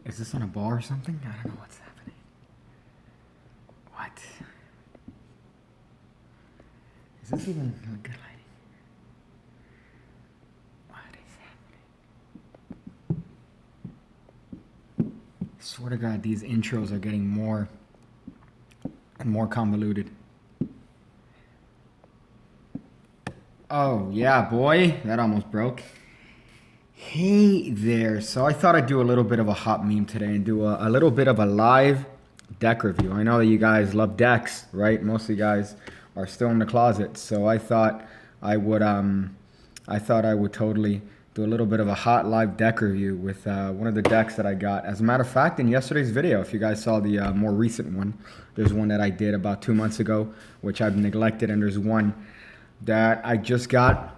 Is this on a bar or something? I don't know what's happening. What? Is this even good lighting? What is happening? I swear to God, these intros are getting more and more convoluted. Oh, yeah, boy. That almost broke. Hey there. So I thought I'd do a little bit of a hot meme today and do a little bit of a live deck review. I know that you guys love decks, right? Most of you guys are still in the closet. So I thought I would totally do a little bit of a hot live deck review with one of the decks that I got. As a matter of fact, in yesterday's video, if you guys saw the more recent one, there's one that I did about 2 months ago, which I've neglected, and there's one that I just got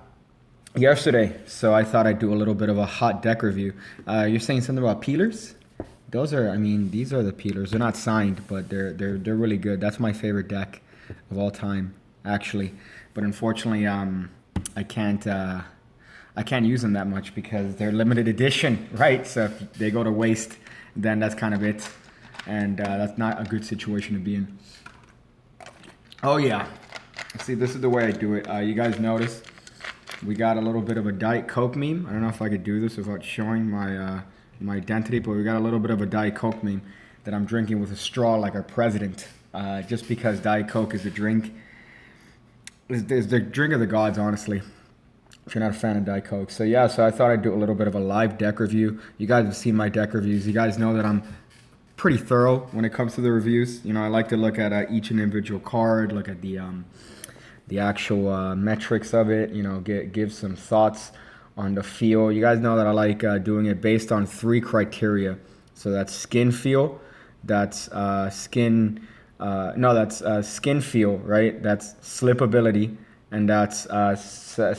yesterday. So I thought I'd do a little bit of a hot deck review. You're saying something about peelers? Those are, I mean, these are the peelers. They're not signed, but they're really good. That's my favorite deck of all time, actually. But unfortunately, I can't use them that much because they're limited edition, right? So if they go to waste, then that's kind of it. And that's not a good situation to be in. Oh yeah. See, this is the way I do it. You guys notice we got a little bit of a Diet Coke meme. I don't know if I could do this without showing my my identity, but we got a little bit of a Diet Coke meme that I'm drinking with a straw like our president. Just because Diet Coke is a drink. Is the drink of the gods, honestly. If you're not a fan of Diet Coke. So yeah, so I thought I'd do a little bit of a live deck review. You guys have seen my deck reviews. You guys know that I'm pretty thorough when it comes to the reviews. You know, I like to look at each individual card, look at the actual metrics of it, you know, give some thoughts on the feel. You guys know that I like doing it based on 3 criteria. So that's skin feel, that's skin feel, right? That's slipability, and that's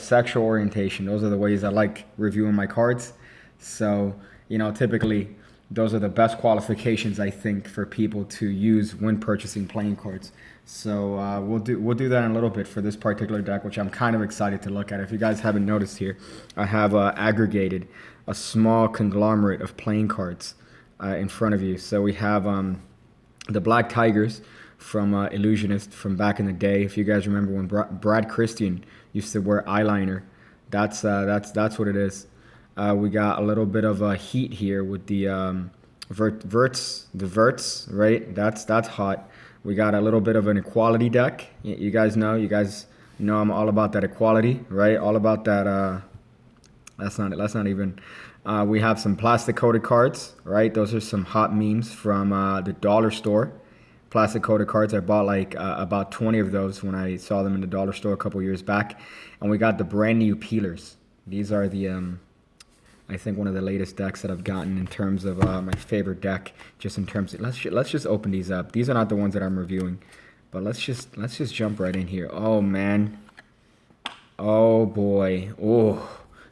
sexual orientation. Those are the ways I like reviewing my cards. So, you know, typically those are the best qualifications, I think, for people to use when purchasing playing cards. So we'll do that in a little bit for this particular deck, which I'm kind of excited to look at. If you guys haven't noticed here, I have aggregated a small conglomerate of playing cards in front of you. So we have the Black Tigers from Illusionist from back in the day. If you guys remember when Brad Christian used to wear eyeliner, that's what it is. We got a little bit of a heat here with the verts, right? That's hot. We got a little bit of an equality deck. You guys know I'm all about that equality, right? All about that. That's not even. We have some plastic coated cards, right? Those are some hot memes from the dollar store. Plastic coated cards. I bought like about 20 of those when I saw them in the dollar store a couple years back. And we got the brand new peelers. These are the I think one of the latest decks that I've gotten in terms of my favorite deck. Just in terms of let's just open these up. These are not the ones that I'm reviewing, but let's just jump right in here. Oh man, oh boy, oh,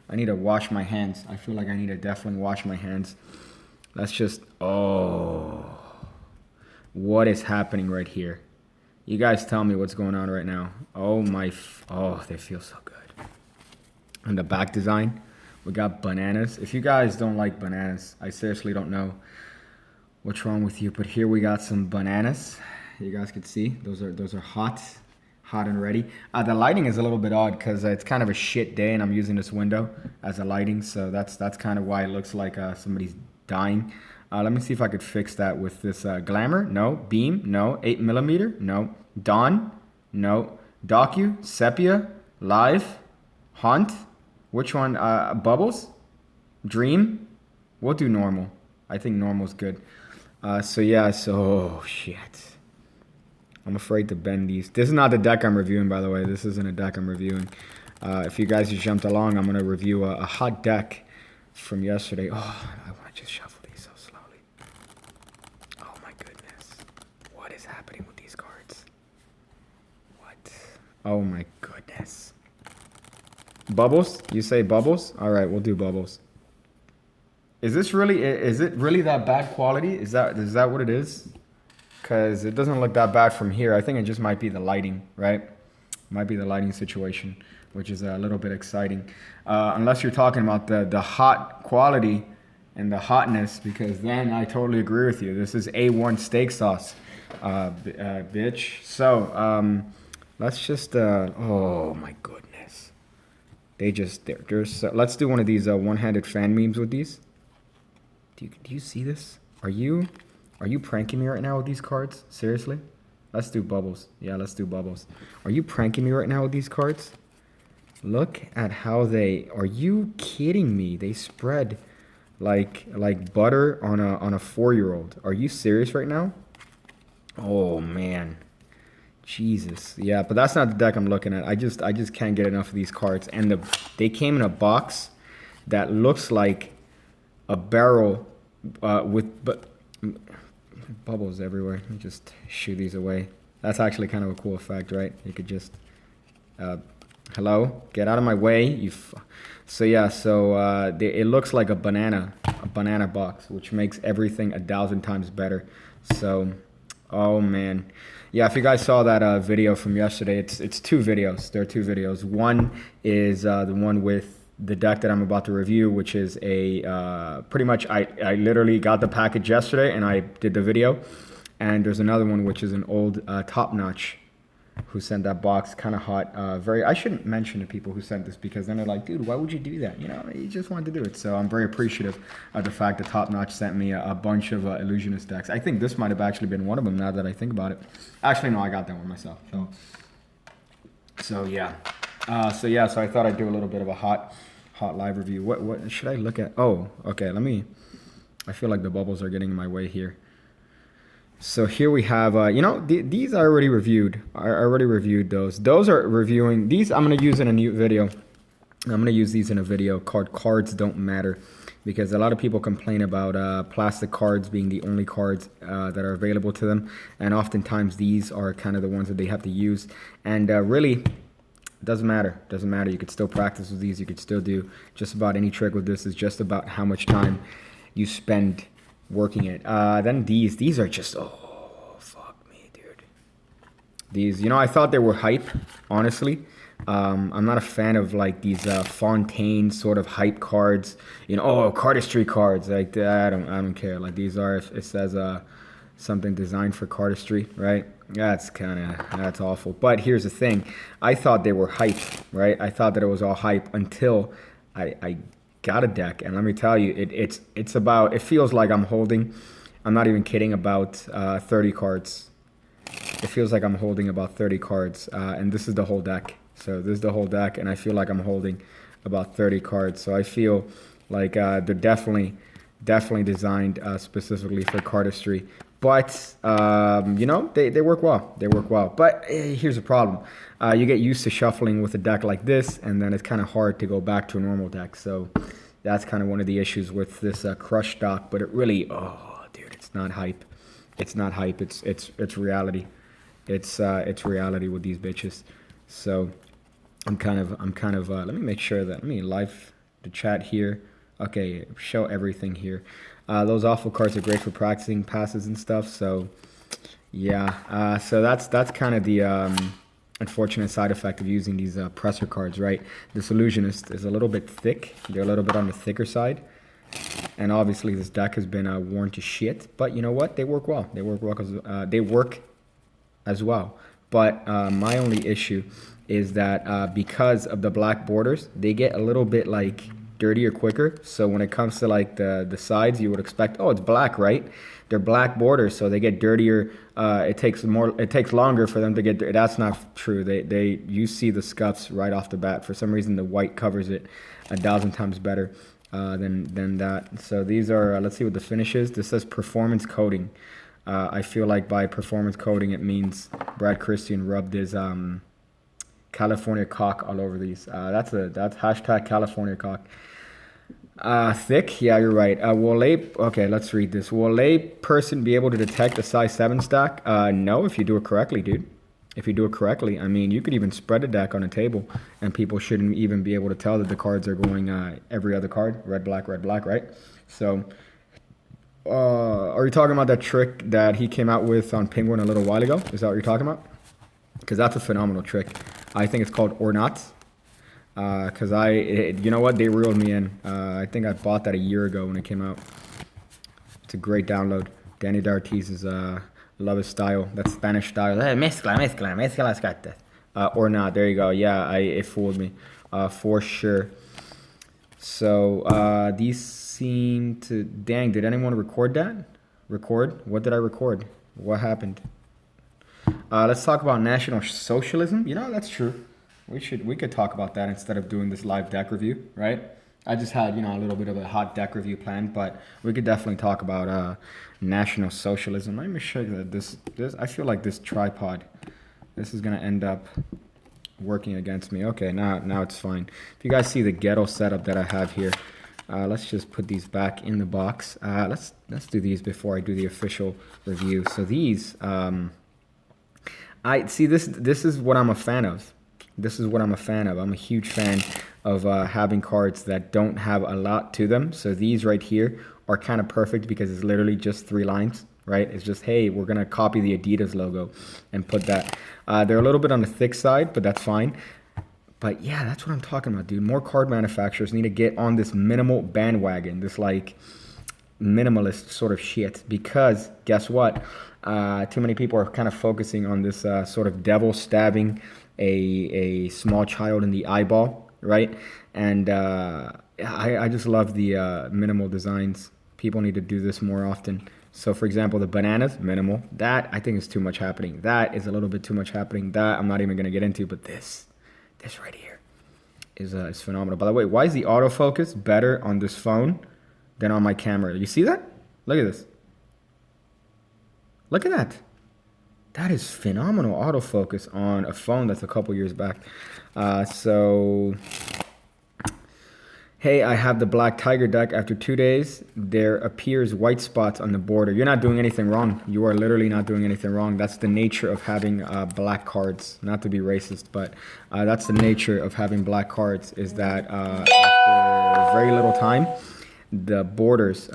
I need to wash my hands. I feel like I need to definitely wash my hands. Let's just what is happening right here? You guys tell me what's going on right now. Oh my, they feel so good. And the back design. We got bananas. If you guys don't like bananas, I seriously don't know what's wrong with you. But here we got some bananas. You guys can see those are hot and ready. The lighting is a little bit odd because it's kind of a shit day, and I'm using this window as a lighting. So that's kind of why it looks like somebody's dying. Let me see if I could fix that with this glamour. No. Beam. No. 8mm. No. Dawn. No. Docu. Sepia. Live. Haunt. Which one? Bubbles? Dream? We'll do normal. I think normal's good. Oh shit. I'm afraid to bend these. This is not the deck I'm reviewing, by the way. This isn't a deck I'm reviewing. If you guys just jumped along, I'm going to review a hot deck from yesterday. Oh, I want to just shuffle these so slowly. Oh my goodness. What is happening with these cards? What? Oh my goodness. Bubbles? You say bubbles? All right, we'll do bubbles. Is it really that bad quality? Is that what it is? Because it doesn't look that bad from here. I think it just might be the lighting, right? Might be the lighting situation, which is a little bit exciting. Unless you're talking about the hot quality and the hotness, because then I totally agree with you. This is A1 steak sauce, bitch. So let's just oh my goodness, let's do one of these one-handed fan memes with these. Do you see this? Are you pranking me right now with these cards? Seriously? Let's do bubbles. Yeah, let's do bubbles. Are you pranking me right now with these cards? Look at how are you kidding me? They spread like butter on a 4-year-old. Are you serious right now? Oh man. Jesus. Yeah, but that's not the deck I'm looking at. I just can't get enough of these cards. And they came in a box that looks like a barrel with bubbles everywhere. Let me just shoo these away. That's actually kind of a cool effect, right? You could just hello, get out of my way. So yeah, it looks like a banana box, which makes everything 1,000 times better. So, oh man, yeah. If you guys saw that video from yesterday, it's 2 videos. There are 2 videos. One is the one with the deck that I'm about to review, which is pretty much I literally got the package yesterday and I did the video. And there's another one which is an old Top Notch who sent that box, kind of hot. I shouldn't mention to people who sent this, because then they're like, dude, why would you do that? You know, you just wanted to do it. So I'm very appreciative of the fact that Top Notch sent me a bunch of Illusionist decks. I think this might have actually been one of them, now that I think about it. Actually, no, I got that one myself. So yeah. So I thought I'd do a little bit of a hot live review. What should I look at? Oh, okay. I feel like the bubbles are getting in my way here. So here we have, these I already reviewed. I already reviewed those. Those are reviewing. These I'm going to use in a new video. I'm going to use these in a video called Cards Don't Matter, because a lot of people complain about plastic cards being the only cards that are available to them. And oftentimes these are kind of the ones that they have to use. And really, doesn't matter. Doesn't matter. You could still practice with these. You could still do just about any trick with this. It's just about how much time you spend working it. Then these are just, oh fuck me, dude. These, I thought they were hype, honestly. I'm not a fan of like these Fontaine sort of hype cards. Cardistry cards, like that. I don't care. Like these are, if it says something designed for cardistry, right? That's awful. But here's the thing, I thought they were hype, right? I thought that it was all hype until I got a deck, and let me tell you, it feels like I'm holding, I'm not even kidding, about 30 cards. It feels like I'm holding about 30 cards, and this is the whole deck. So this is the whole deck, and I feel like I'm holding about 30 cards. So I feel like they're definitely designed specifically for cardistry. But, they work well. They work well. But here's the problem. You get used to shuffling with a deck like this, and then it's kind of hard to go back to a normal deck. So that's kind of one of the issues with this Crush stock. But it really, oh, dude, it's not hype. It's not hype. It's reality. It's reality with these bitches. So I'm kind of. Let me make sure that. Let me live the chat here. Okay, show everything here. Those awful cards are great for practicing passes and stuff. So, yeah. So that's kind of the unfortunate side effect of using these presser cards, right? This Illusionist is a little bit thick. They're a little bit on the thicker side. And obviously this deck has been worn to shit. But you know what? They work well. They work well because they work as well. But my only issue is that because of the black borders, they get a little bit like dirtier quicker. So when it comes to like the sides, you would expect, oh, it's black, right? They're black borders, so they get dirtier. It takes longer for them to get dirty. That's not true. You see the scuffs right off the bat. For some reason, the white covers it 1,000 times better than that. So these are, let's see what the finish is. This says performance coating. I feel like by performance coating, it means Brad Christian rubbed his California cock all over these. That's hashtag California cock. Thick, yeah, you're right. Okay, let's read this. Will a person be able to detect a size 7 stack? No, if you do it correctly, dude. If you do it correctly. I mean, you could even spread a deck on a table, and people shouldn't even be able to tell that the cards are going every other card. Red, black, right? So, are you talking about that trick that he came out with on Penguin a little while ago? Is that what you're talking about? Because that's a phenomenal trick. I think it's called Or Not. Because you know what? They reeled me in. I think I bought that a year ago when it came out. It's a great download. Danny D'Artis is, love his style. That's Spanish style. Mezcla las cartas. Or not. There you go. Yeah, it fooled me. For sure. So, these seem to... Dang, did anyone record that? Record? What did I record? What happened? Let's talk about National Socialism. You know, that's true. We could talk about that instead of doing this live deck review, right? I just had, you know, a little bit of a hot deck review planned, but we could definitely talk about National Socialism. Let me show you that this I feel like this tripod, this is gonna end up working against me. Okay, now it's fine. If you guys see the ghetto setup that I have here, let's just put these back in the box. Let's do these before I do the official review. So these, I see this is what I'm a fan of. This is what I'm a fan of. I'm a huge fan of having cards that don't have a lot to them. So these right here are kind of perfect because it's literally just 3 lines, right? It's just, hey, we're going to copy the Adidas logo and put that. They're a little bit on the thick side, but that's fine. But yeah, that's what I'm talking about, dude. More card manufacturers need to get on this minimal bandwagon, this like minimalist sort of shit, because guess what? Too many people are kind of focusing on this sort of devil stabbing a small child in the eyeball, right? And I just love the minimal designs. People need to do this more often. So for example, the bananas, minimal. That I think is too much happening. That is a little bit too much happening. That I'm not even gonna get into, but this right here is phenomenal. By the way, why is the autofocus better on this phone than on my camera? You see that? Look at this. Look at that. That is phenomenal autofocus on a phone that's a couple years back. So, hey, I have the Black Tiger deck. After 2 days, there appears white spots on the border. You're not doing anything wrong. You are literally not doing anything wrong. That's the nature of having black cards. Not to be racist, but that's the nature of having black cards, is that after very little time, the borders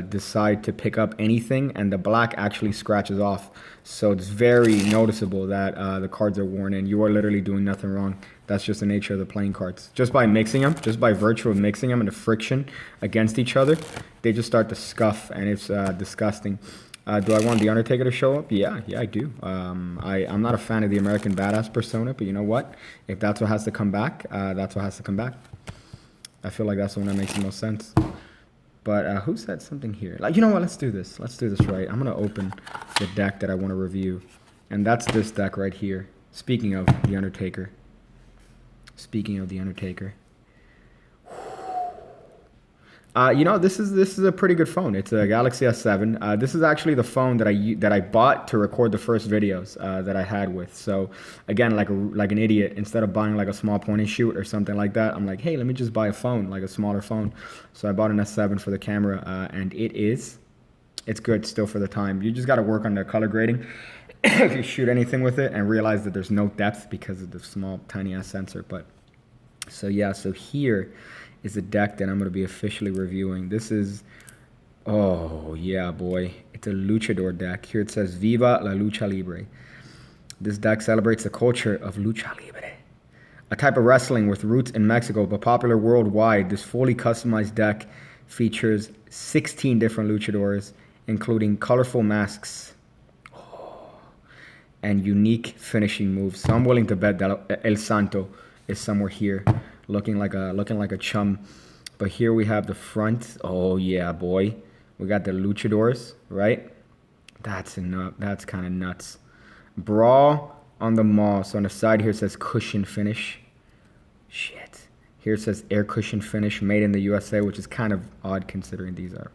decide to pick up anything, and the black actually scratches off. So it's very noticeable that the cards are worn in. You are literally doing nothing wrong. That's just the nature of the playing cards. Just by mixing them, just by virtue of mixing them and the friction against each other, they just start to scuff, and it's disgusting. Do I want The Undertaker to show up? Yeah, I do. I'm not a fan of the American Badass persona, but you know what? If that's what has to come back, that's what has to come back. I feel like that's the one that makes the most sense. But who said something here? Like, you know what? Let's do this. Let's do this right. I'm going to open the deck that I want to review. And that's this deck right here. Speaking of The Undertaker. Speaking of The Undertaker. You know, this is a pretty good phone. It's a Galaxy S7. This is actually the phone that I bought to record the first videos that I had with. So again, like an idiot, instead of buying like a small point and shoot or something like that, I'm like, hey, let me just buy a phone, like a smaller phone. So I bought an S7 for the camera, and it's good still for the time. You just got to work on the color grading if you shoot anything with it, and realize that there's no depth because of the small tiny ass sensor. But so yeah, so here is a deck that I'm going to be officially reviewing. This is, oh yeah, boy. It's a luchador deck. Here it says, Viva la lucha libre. This deck celebrates the culture of lucha libre, a type of wrestling with roots in Mexico but popular worldwide. This fully customized deck features 16 different luchadors, including colorful masks and unique finishing moves. So I'm willing to bet that El Santo is somewhere here, looking like a chum. But here we have the front. Oh yeah, boy. We got the luchadors, right? That's kind of nuts. Brawl on the mall. So on the side here it says cushion finish. Shit. Here it says air cushion finish, made in the USA, which is kind of odd considering these are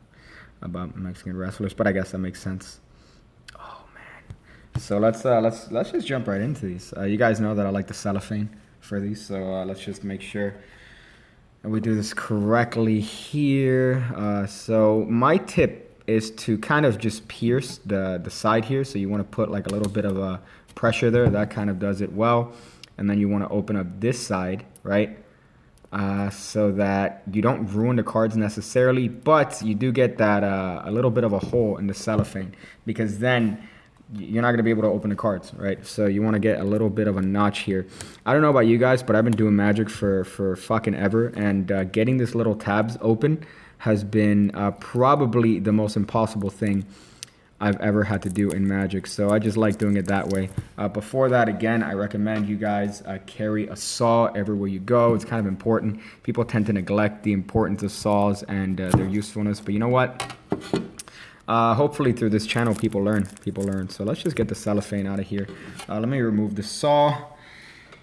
about Mexican wrestlers, but I guess that makes sense. Oh man. So let's just jump right into these. You guys know that I like the cellophane for these, so let's just make sure that we do this correctly here. So my tip is to kind of just pierce the side here. So you want to put like a little bit of a pressure there. That kind of does it well. And then you want to open up this side, right? So that you don't ruin the cards necessarily, but you do get that a little bit of a hole in the cellophane, because then you're not going to be able to open the cards, right? So you want to get a little bit of a notch here. I don't know about you guys, but I've been doing Magic for fucking ever, and getting this little tabs open has been probably the most impossible thing I've ever had to do in Magic. So I just like doing it that way. Before that, again, I recommend you guys carry a saw everywhere you go. It's kind of important. People tend to neglect the importance of saws and their usefulness, but you know what? Hopefully through this channel, people learn. So let's just get the cellophane out of here. Let me remove the saw.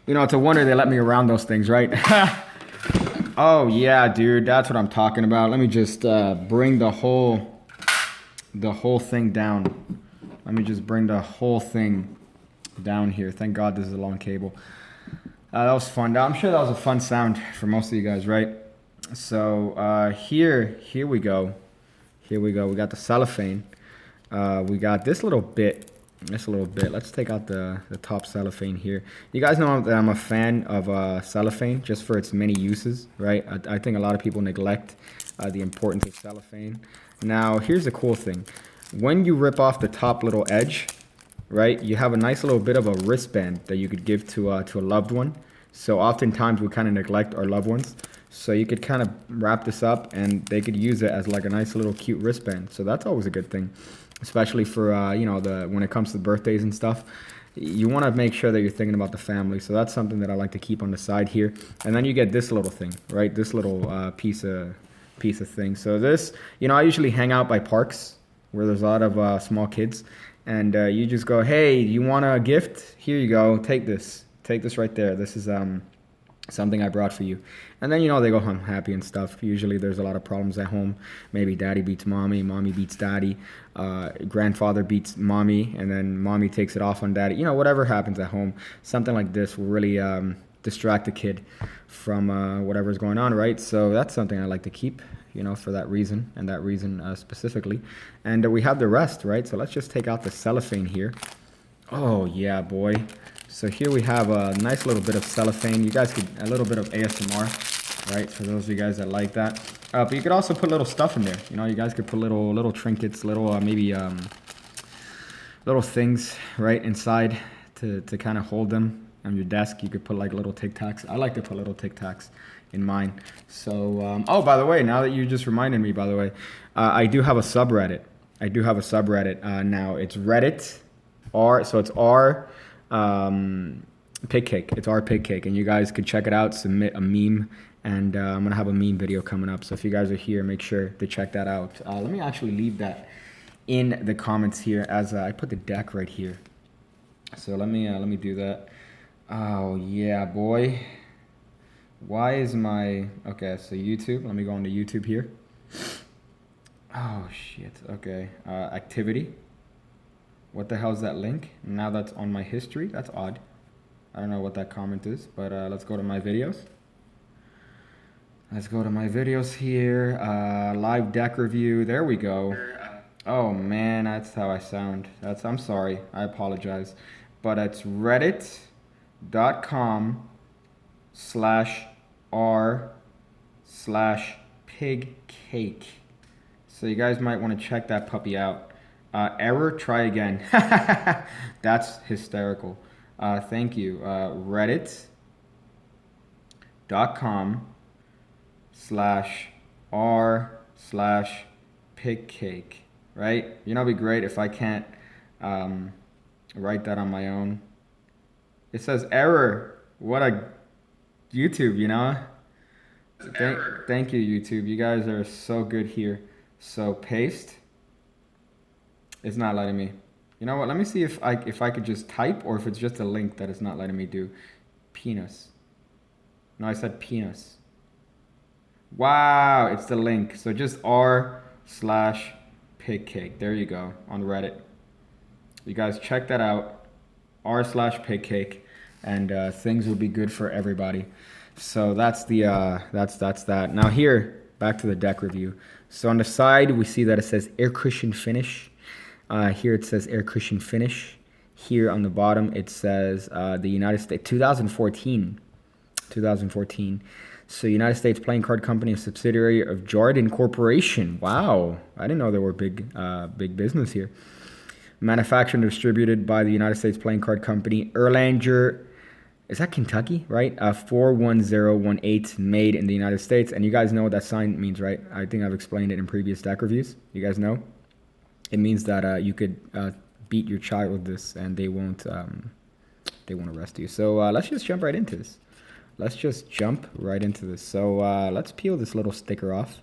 You know, it's a wonder they let me around those things, right? Oh yeah, dude, that's what I'm talking about. Let me just bring the whole thing down. Let me just bring the whole thing down here. Thank God this is a long cable. That was fun. I'm sure that was a fun sound for most of you guys, right? So here we go. Here we go. We got the cellophane. We got this little bit. Let's take out the top cellophane here. You guys know that I'm a fan of cellophane just for its many uses, right? I think a lot of people neglect the importance of cellophane. Now, here's the cool thing. When you rip off the top little edge, right, you have a nice little bit of a wristband that you could give to a loved one. So oftentimes we kind of neglect our loved ones. So you could kind of wrap this up and they could use it as like a nice little cute wristband. So that's always a good thing, especially for, you know, when it comes to birthdays and stuff. You want to make sure that you're thinking about the family. So that's something that I like to keep on the side here. And then you get this little thing, right? This little piece of thing. So this, you know, I usually hang out by parks where there's a lot of small kids. And you just go, hey, you want a gift? Here you go. Take this. Take this right there. This is something I brought for you. And then, you know, they go home happy and stuff. Usually there's a lot of problems at home. Maybe daddy beats mommy, mommy beats daddy, grandfather beats mommy, and then mommy takes it off on daddy. You know, whatever happens at home, something like this will really distract the kid from whatever's going on, right? So that's something I like to keep, you know, for that reason, and that reason specifically. And we have the rest, right? So let's just take out the cellophane here. Oh, yeah, boy. So here we have a nice little bit of cellophane. You guys could, a little bit of ASMR, right? For those of you guys that like that. But you could also put little stuff in there. You know, you guys could put little trinkets, little maybe little things right inside to kind of hold them on your desk. You could put like little Tic Tacs. I like to put little Tic Tacs in mine. So, oh, by the way, now that you just reminded me, by the way, I do have a subreddit. Now. It's Reddit so it's R Pig Cake. It's our Pig Cake, and you guys could check it out. Submit a meme, and I'm gonna have a meme video coming up. So if you guys are here, make sure to check that out. Let me actually leave that in the comments here as I put the deck right here. So let me do that. Oh yeah, boy. Why is my okay? So YouTube. Let me go on to YouTube here. Oh shit. Okay. Activity. What the hell is that link? Now that's on my history. That's odd. I don't know what that comment is, but let's go to my videos. Let's go to my videos here. Live deck review. There we go. Oh man, that's how I sound. I'm sorry. I apologize. But it's reddit.com/r/pigcake. So you guys might want to check that puppy out. Error, try again. That's hysterical. Thank you. reddit.com/r/pigcake. Right? You know, it'd be great if I can't write that on my own. It says error. What a YouTube, you know? Thank you, YouTube. You guys are so good here. So paste. It's not letting me. You know what? Let me see if I could just type, or if it's just a link that it's not letting me do. Penis. No, I said penis. Wow, it's the link. So just r/pigcake. There you go, on Reddit. You guys check that out. r/pigcake, and things will be good for everybody. So that's the that's that. Now here, back to the deck review. So on the side, we see that it says air cushion finish. Here it says air cushion finish. Here on the bottom it says the United States 2014. So United States Playing Card Company, a subsidiary of Jarrad Corporation. Wow, I didn't know there were big business here. Manufactured and distributed by the United States Playing Card Company. Erlanger, is that Kentucky, right? 41018, made in the United States. And you guys know what that sign means, right? I think I've explained it in previous deck reviews. You guys know? It means that you could beat your child with this and they won't arrest you. So let's just jump right into this. So let's peel this little sticker off.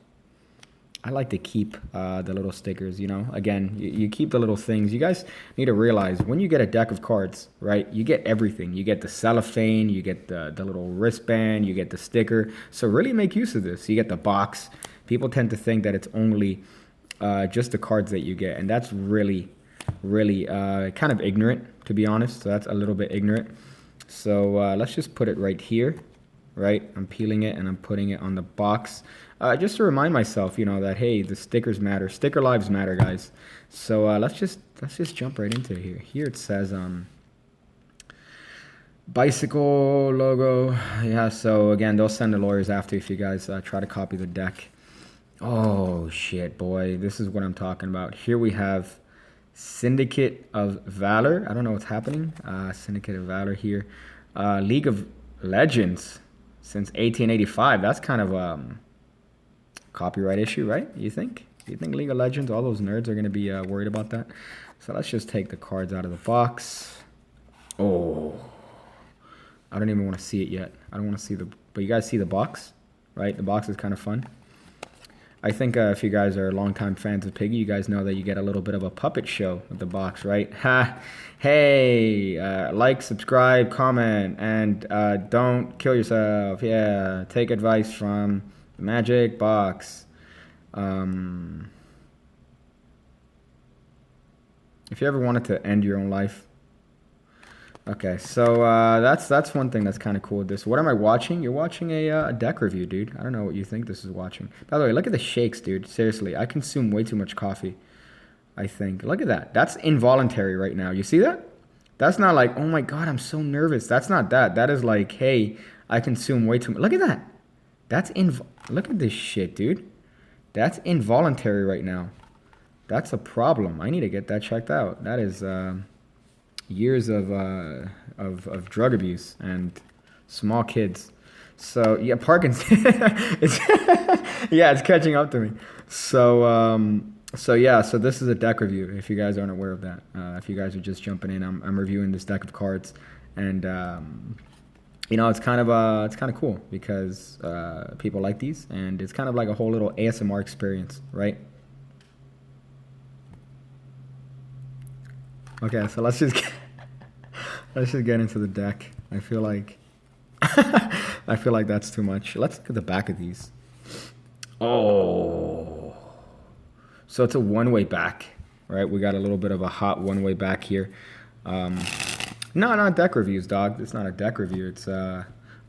I like to keep the little stickers, you know. Again, you keep the little things. You guys need to realize when you get a deck of cards, right, you get everything. You get the cellophane, you get the little wristband, you get the sticker. So really make use of this. You get the box. People tend to think that it's only just the cards that you get. And that's really kind of ignorant, to be honest. So that's a little bit ignorant. So let's just put it right here, right? I'm peeling it and I'm putting it on the box. Just to remind myself, you know, that, hey, the stickers matter. Sticker lives matter, guys. So let's just jump right into it here. Here it says bicycle logo. Yeah, so again, they'll send the lawyers after if you guys try to copy the deck. Oh, shit, boy. This is what I'm talking about. Here we have Syndicate of Valor. I don't know what's happening. Syndicate of Valor here. League of Legends since 1885. That's kind of copyright issue, right? You think? You think League of Legends, all those nerds are going to be worried about that? So let's just take the cards out of the box. Oh, I don't even want to see it yet. I don't want to see but you guys see the box, right? The box is kind of fun. I think if you guys are longtime fans of Piggy, you guys know that you get a little bit of a puppet show with the box, right? Ha! Hey, like, subscribe, comment, and don't kill yourself. Yeah, take advice from the magic box. If you ever wanted to end your own life. Okay, so that's one thing that's kind of cool with this. What am I watching? You're watching a deck review, dude. I don't know what you think this is watching. By the way, look at the shakes, dude. Seriously, I consume way too much coffee, I think. Look at that. That's involuntary right now. You see that? That's not like, oh my God, I'm so nervous. That's not that. That is like, hey, I consume way too much. Look at that. Look at this shit, dude. That's involuntary right now. That's a problem. I need to get that checked out. That is years of drug abuse and small kids. So yeah, Parkinson's. It's catching up to me. So yeah, so this is a deck review. If you guys aren't aware of that, if you guys are just jumping in, I'm reviewing this deck of cards, and you know, it's kind of cool because people like these, and it's kind of like a whole little ASMR experience, right? Okay, so let's just get into the deck. I feel like that's too much. Let's look at the back of these. Oh, so it's a one-way back, right? We got a little bit of a hot one-way back here. No, not deck reviews, dog. It's not a deck review. It's I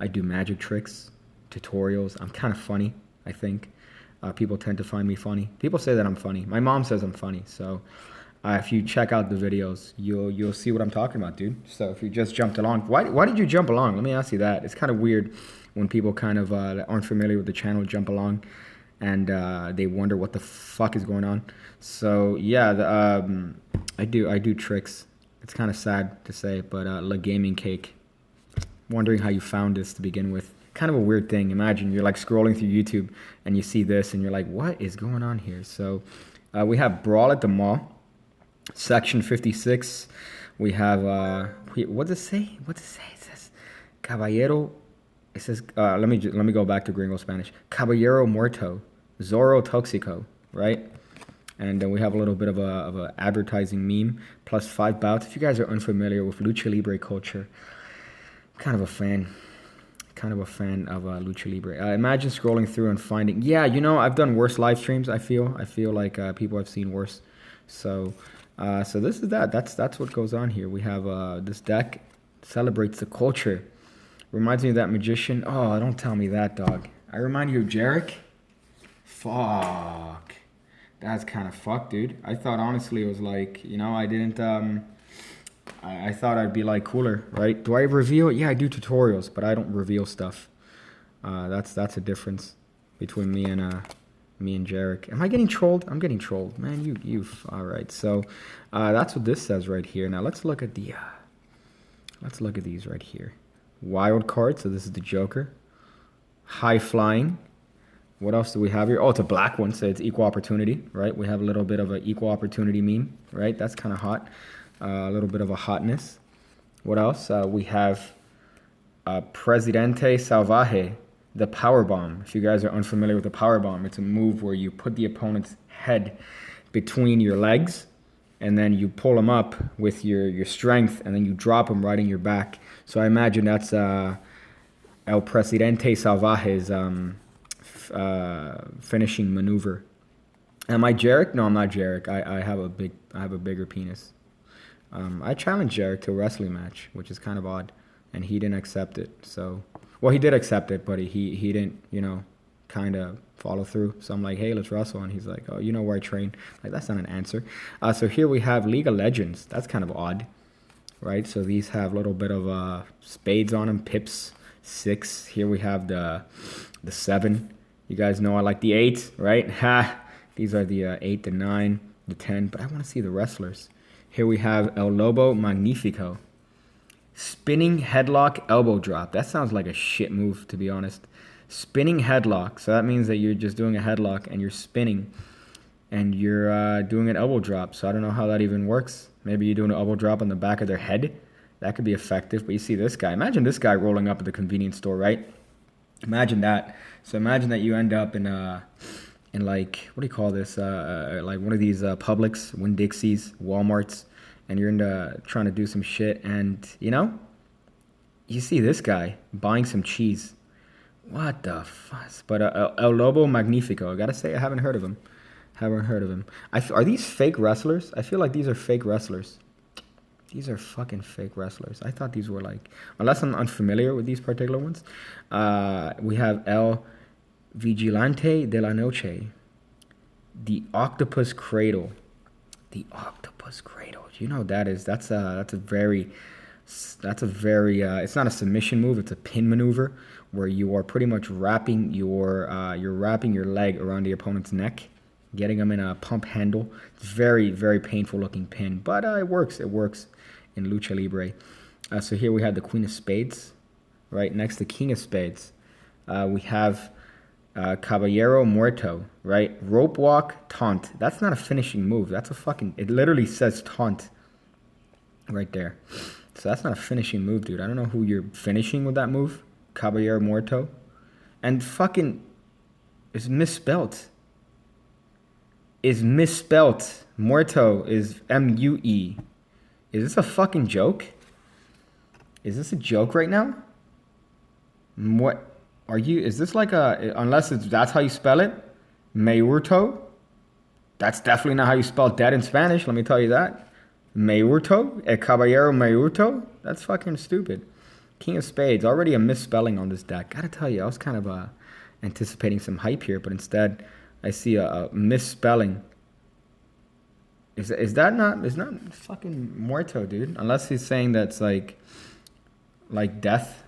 do magic tricks, tutorials. I'm kind of funny, I think. People tend to find me funny. People say that I'm funny. My mom says I'm funny. So if you check out the videos, you'll see what I'm talking about, dude. So if you just jumped along, why did you jump along? Let me ask you that. It's kind of weird when people kind of aren't familiar with the channel jump along, and they wonder what the fuck is going on. So yeah, I do tricks. It's kind of sad to say, but La Gaming Cake. Wondering how you found this to begin with. Kind of a weird thing. Imagine you're like scrolling through YouTube and you see this and you're like, what is going on here? So we have Brawl at the Mall, section 56. We have, what does it say? What does it say? It says, Caballero. It says, let me go back to Gringo Spanish. Caballero Muerto, Zorro Toxico, right? And then we have a little bit of a advertising meme, plus 5 bouts. If you guys are unfamiliar with Lucha Libre culture, I'm kind of a fan of Lucha Libre. Imagine scrolling through and finding, yeah, you know, I've done worse live streams. I feel like people have seen worse. So this is that. That's what goes on here. We have this deck celebrates the culture. Reminds me of that magician. Oh, don't tell me that, dog. I remind you of Jarek. Fuck. That's kind of fucked, dude. I thought honestly it was like, you know, I didn't, I thought I'd be like cooler, right? Do I reveal it? Yeah, I do tutorials, but I don't reveal stuff. That's a difference between me and Me and Jarek. Am I getting trolled? I'm getting trolled. Man, you. All right. So that's what this says right here. Now let's look at the. Let's look at these right here. Wild card. So this is the Joker. High flying. What else do we have here? Oh, it's a black one, so it's equal opportunity, right? We have a little bit of an equal opportunity meme, right? That's kind of hot. A little bit of a hotness. What else? We have Presidente Salvaje, the power bomb. If you guys are unfamiliar with the power bomb, it's a move where you put the opponent's head between your legs, and then you pull them up with your strength, and then you drop them right in your back. So I imagine that's El Presidente Salvaje's finishing maneuver. Am I Jarek? No, I'm not Jarek. I have a bigger penis. I challenged Jarek to a wrestling match, which is kind of odd, and he didn't accept it. So, well, he did accept it, but he didn't, you know, kind of follow through. So I'm like, hey, let's wrestle, and he's like, oh, you know where I train? Like, that's not an answer. So here we have League of Legends. That's kind of odd, right? So these have a little bit of spades on them, pips, 6. Here we have the 7. You guys know I like the 8, right? Ha! These are the 8, the 9, the 10. But I want to see the wrestlers. Here we have El Lobo Magnifico. Spinning headlock elbow drop. That sounds like a shit move, to be honest. Spinning headlock. So that means that you're just doing a headlock and you're spinning. And you're doing an elbow drop. So I don't know how that even works. Maybe you're doing an elbow drop on the back of their head. That could be effective. But you see this guy. Imagine this guy rolling up at the convenience store, right? Imagine that. So imagine that you end up in like, what do you call this? Like one of these Publix, Winn-Dixie's, Walmarts, and you're trying to do some shit, and you know, you see this guy buying some cheese. What the fuss? But El Lobo Magnifico. I gotta say, I haven't heard of him. Are these fake wrestlers? I feel like these are fake wrestlers. These are fucking fake wrestlers. I thought these were like, unless I'm unfamiliar with these particular ones. We have El Vigilante de la Noche. The Octopus Cradle. The Octopus Cradle. You know what that is? That's a very, it's not a submission move. It's a pin maneuver where you are pretty much wrapping your leg around the opponent's neck, getting them in a pump handle. It's very, very painful looking pin, but it works. It works in Lucha Libre. So here we have the Queen of Spades, right next to King of Spades. We have Caballero Muerto, right? Rope walk, taunt. That's not a finishing move. That's a fucking, it literally says taunt right there. So that's not a finishing move, dude. I don't know who you're finishing with that move. Caballero Muerto. And fucking, it's misspelt. Muerto is M-U-E. Is this a fucking joke? Is this a joke right now? What are you? Is this like a? Unless that's how you spell it, Muerto. That's definitely not how you spell dead in Spanish. Let me tell you that. Muerto, el caballero Muerto. That's fucking stupid. King of Spades. Already a misspelling on this deck. Gotta tell you, I was kind of anticipating some hype here, but instead I see a misspelling. Is that not? It's not fucking Muerto, dude. Unless he's saying that's like death,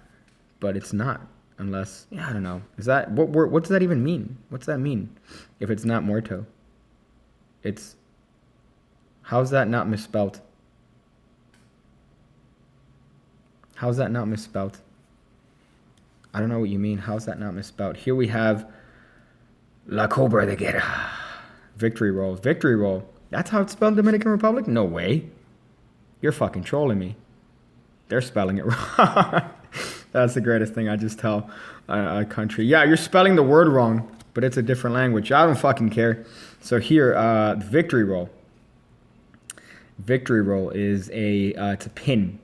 but it's not. Unless, yeah, I don't know. Is that what does that even mean? What's that mean? If it's not Muerto, it's, how's that not misspelled? How's that not misspelled? I don't know what you mean. How's that not misspelled? Here we have La Cobra de Guerra. Victory roll. Victory roll. That's how it's spelled in Dominican Republic? No way. You're fucking trolling me. They're spelling it wrong. That's the greatest thing I just tell a country. Yeah, you're spelling the word wrong, but it's a different language. I don't fucking care. So here, victory roll. Victory roll is it's a pin.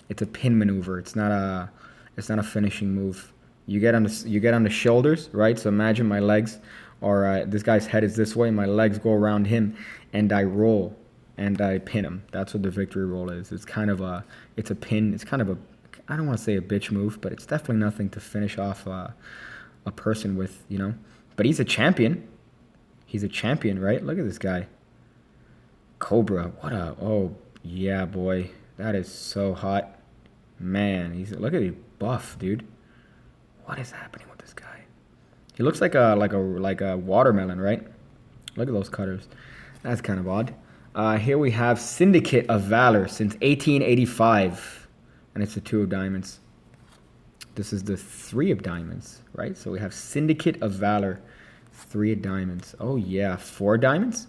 It's a pin maneuver. It's not a finishing move. You get on the shoulders, right? So imagine my legs are this guy's head is this way, my legs go around him, and I roll and I pin him. That's what the victory roll is. It's kind of it's a pin. It's kind of I don't want to say a bitch move, but it's definitely nothing to finish off a person with, you know. But he's a champion. He's a champion, right? Look at this guy. Cobra. Oh, yeah, boy. That is so hot. Man, look at his buff, dude. What is happening with this guy? He looks like a watermelon, right? Look at those cutters. That's kind of odd. Here we have Syndicate of Valor since 1885. And it's the 2 of diamonds. This is the 3 of diamonds, right? So we have Syndicate of Valor, 3 of diamonds. Oh, yeah, 4 diamonds?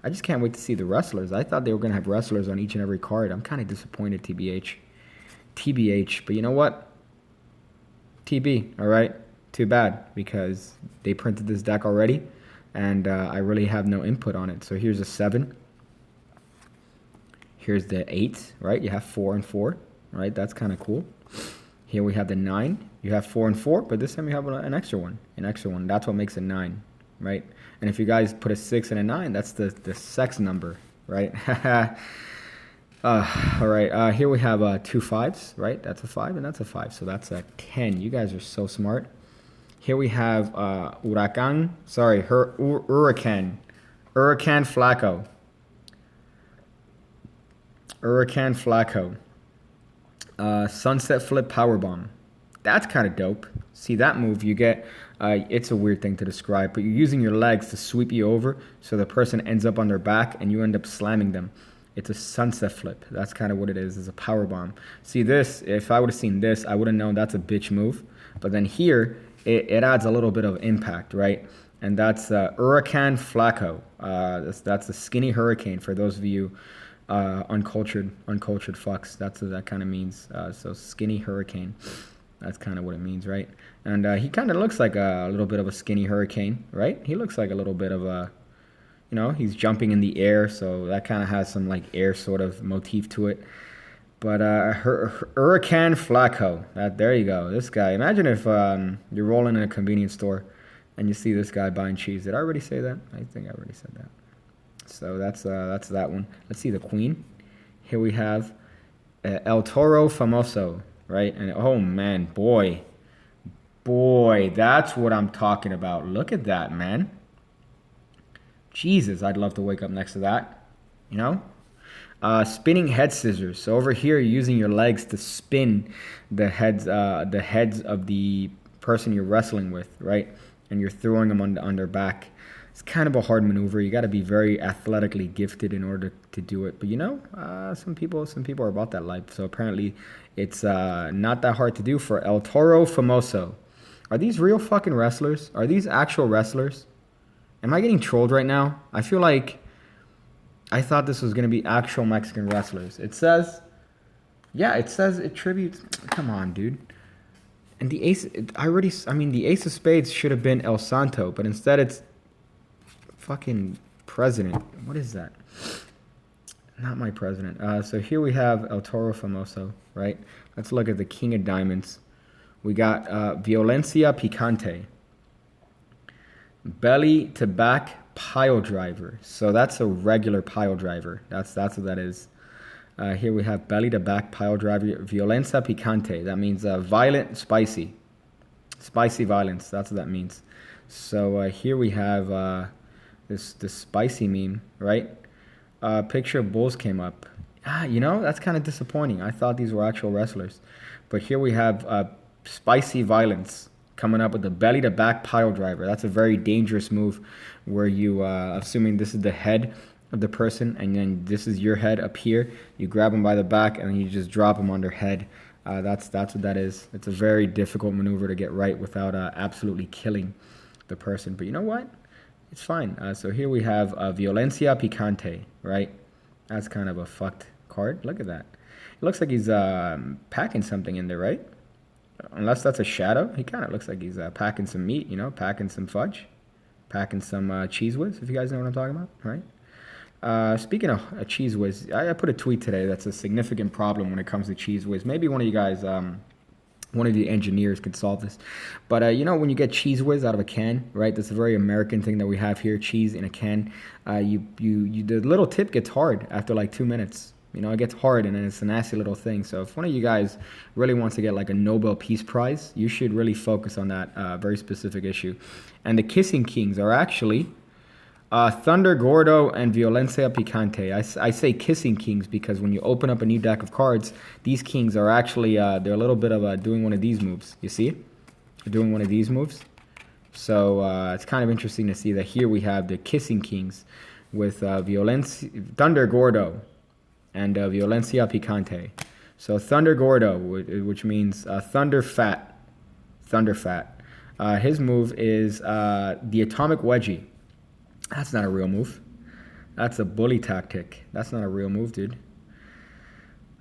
I just can't wait to see the wrestlers. I thought they were going to have wrestlers on each and every card. I'm kind of disappointed, TBH. TBH. But you know what? TB, all right? Too bad, because they printed this deck already, and I really have no input on it. So here's a 7. Here's the 8, right? You have 4 and 4, right? That's kind of cool. Here we have the 9. You have 4 and 4, but this time you have an extra one. An extra one. That's what makes a 9, right? And if you guys put a 6 and a 9, that's the sex number, right? All right. Here we have 2 5s, right? That's a 5 and that's a 5. So that's a 10. You guys are so smart. Here we have Hurricane Flacco. Hurricane Flacco. Sunset Flip Powerbomb. That's kind of dope. See that move, you get, it's a weird thing to describe, but you're using your legs to sweep you over so the person ends up on their back and you end up slamming them. It's a sunset flip. That's kind of what it is. It's a powerbomb. See this, if I would have seen this, I would have known that's a bitch move. But then here, it adds a little bit of impact, right? And that's Hurricane Flacco. That's a skinny hurricane for those of you uncultured fucks. That's what that kind of means. So skinny hurricane. That's kind of what it means, right? And he kind of looks like a little bit of a skinny hurricane, right? He looks like a little bit of a, you know, he's jumping in the air, so that kind of has some like air sort of motif to it. But Hurricane Flacco, there you go. This guy. Imagine if you're rolling in a convenience store and you see this guy buying cheese. Did I already say that? I think I already said that. So that's that one. Let's see the queen. Here we have El Toro Famoso, right? And oh man, boy, that's what I'm talking about. Look at that, man. Jesus, I'd love to wake up next to that. You know, spinning head scissors. So over here, you're using your legs to spin the heads of the person you're wrestling with, right? And you're throwing them on their back. It's kind of a hard maneuver. You got to be very athletically gifted in order to do it. But you know, some people are about that life. So apparently, it's not that hard to do for El Toro Famoso. Are these real fucking wrestlers? Are these actual wrestlers? Am I getting trolled right now? I feel like I thought this was going to be actual Mexican wrestlers. It says it tributes. Come on, dude. And the ace, the ace of spades should have been El Santo, but instead it's fucking president. What is that? Not my president. So here we have El Toro Famoso, right? Let's look at the king of diamonds. We got Violencia Picante. Belly to back pile driver. So that's a regular pile driver. That's what that is. Here we have belly to back pile driver. Violencia Picante. That means violent, spicy. Spicy violence. That's what that means. So here we have this spicy meme, right? Picture of bulls came up. You know, that's kind of disappointing. I thought these were actual wrestlers. But here we have spicy violence coming up with the belly to back pile driver. That's a very dangerous move where you, assuming this is the head of the person and then this is your head up here, you grab them by the back and then you just drop them on their head. That's what that is. It's a very difficult maneuver to get right without absolutely killing the person. But you know what? It's fine. So here we have Violencia Picante, right? That's kind of a fucked card. Look at that. It looks like he's packing something in there, right? Unless that's a shadow. He kind of looks like he's packing some meat, you know, packing some fudge, packing some Cheese Whiz, if you guys know what I'm talking about, right? Speaking of Cheese Whiz, I put a tweet today that's a significant problem when it comes to Cheese Whiz. Maybe one of you guys, one of the engineers could solve this. But, you know, when you get Cheese Whiz out of a can, right, that's a very American thing that we have here, cheese in a can. The little tip gets hard after like 2 minutes. You know, it gets hard and then it's a nasty little thing. So if one of you guys really wants to get like a Nobel Peace Prize, you should really focus on that very specific issue. And the Kissing Kings are actually Thunder, Gordo, and Violencia Picante. I say Kissing Kings because when you open up a new deck of cards, these kings are actually, they're a little bit of doing one of these moves. You see? They're doing one of these moves. So it's kind of interesting to see that here we have the Kissing Kings with Thunder Gordo and Violencia Picante. So Thunder Gordo, which means Thunder Fat. Thunder Fat. His move is the Atomic Wedgie. That's not a real move. That's a bully tactic. That's not a real move, dude.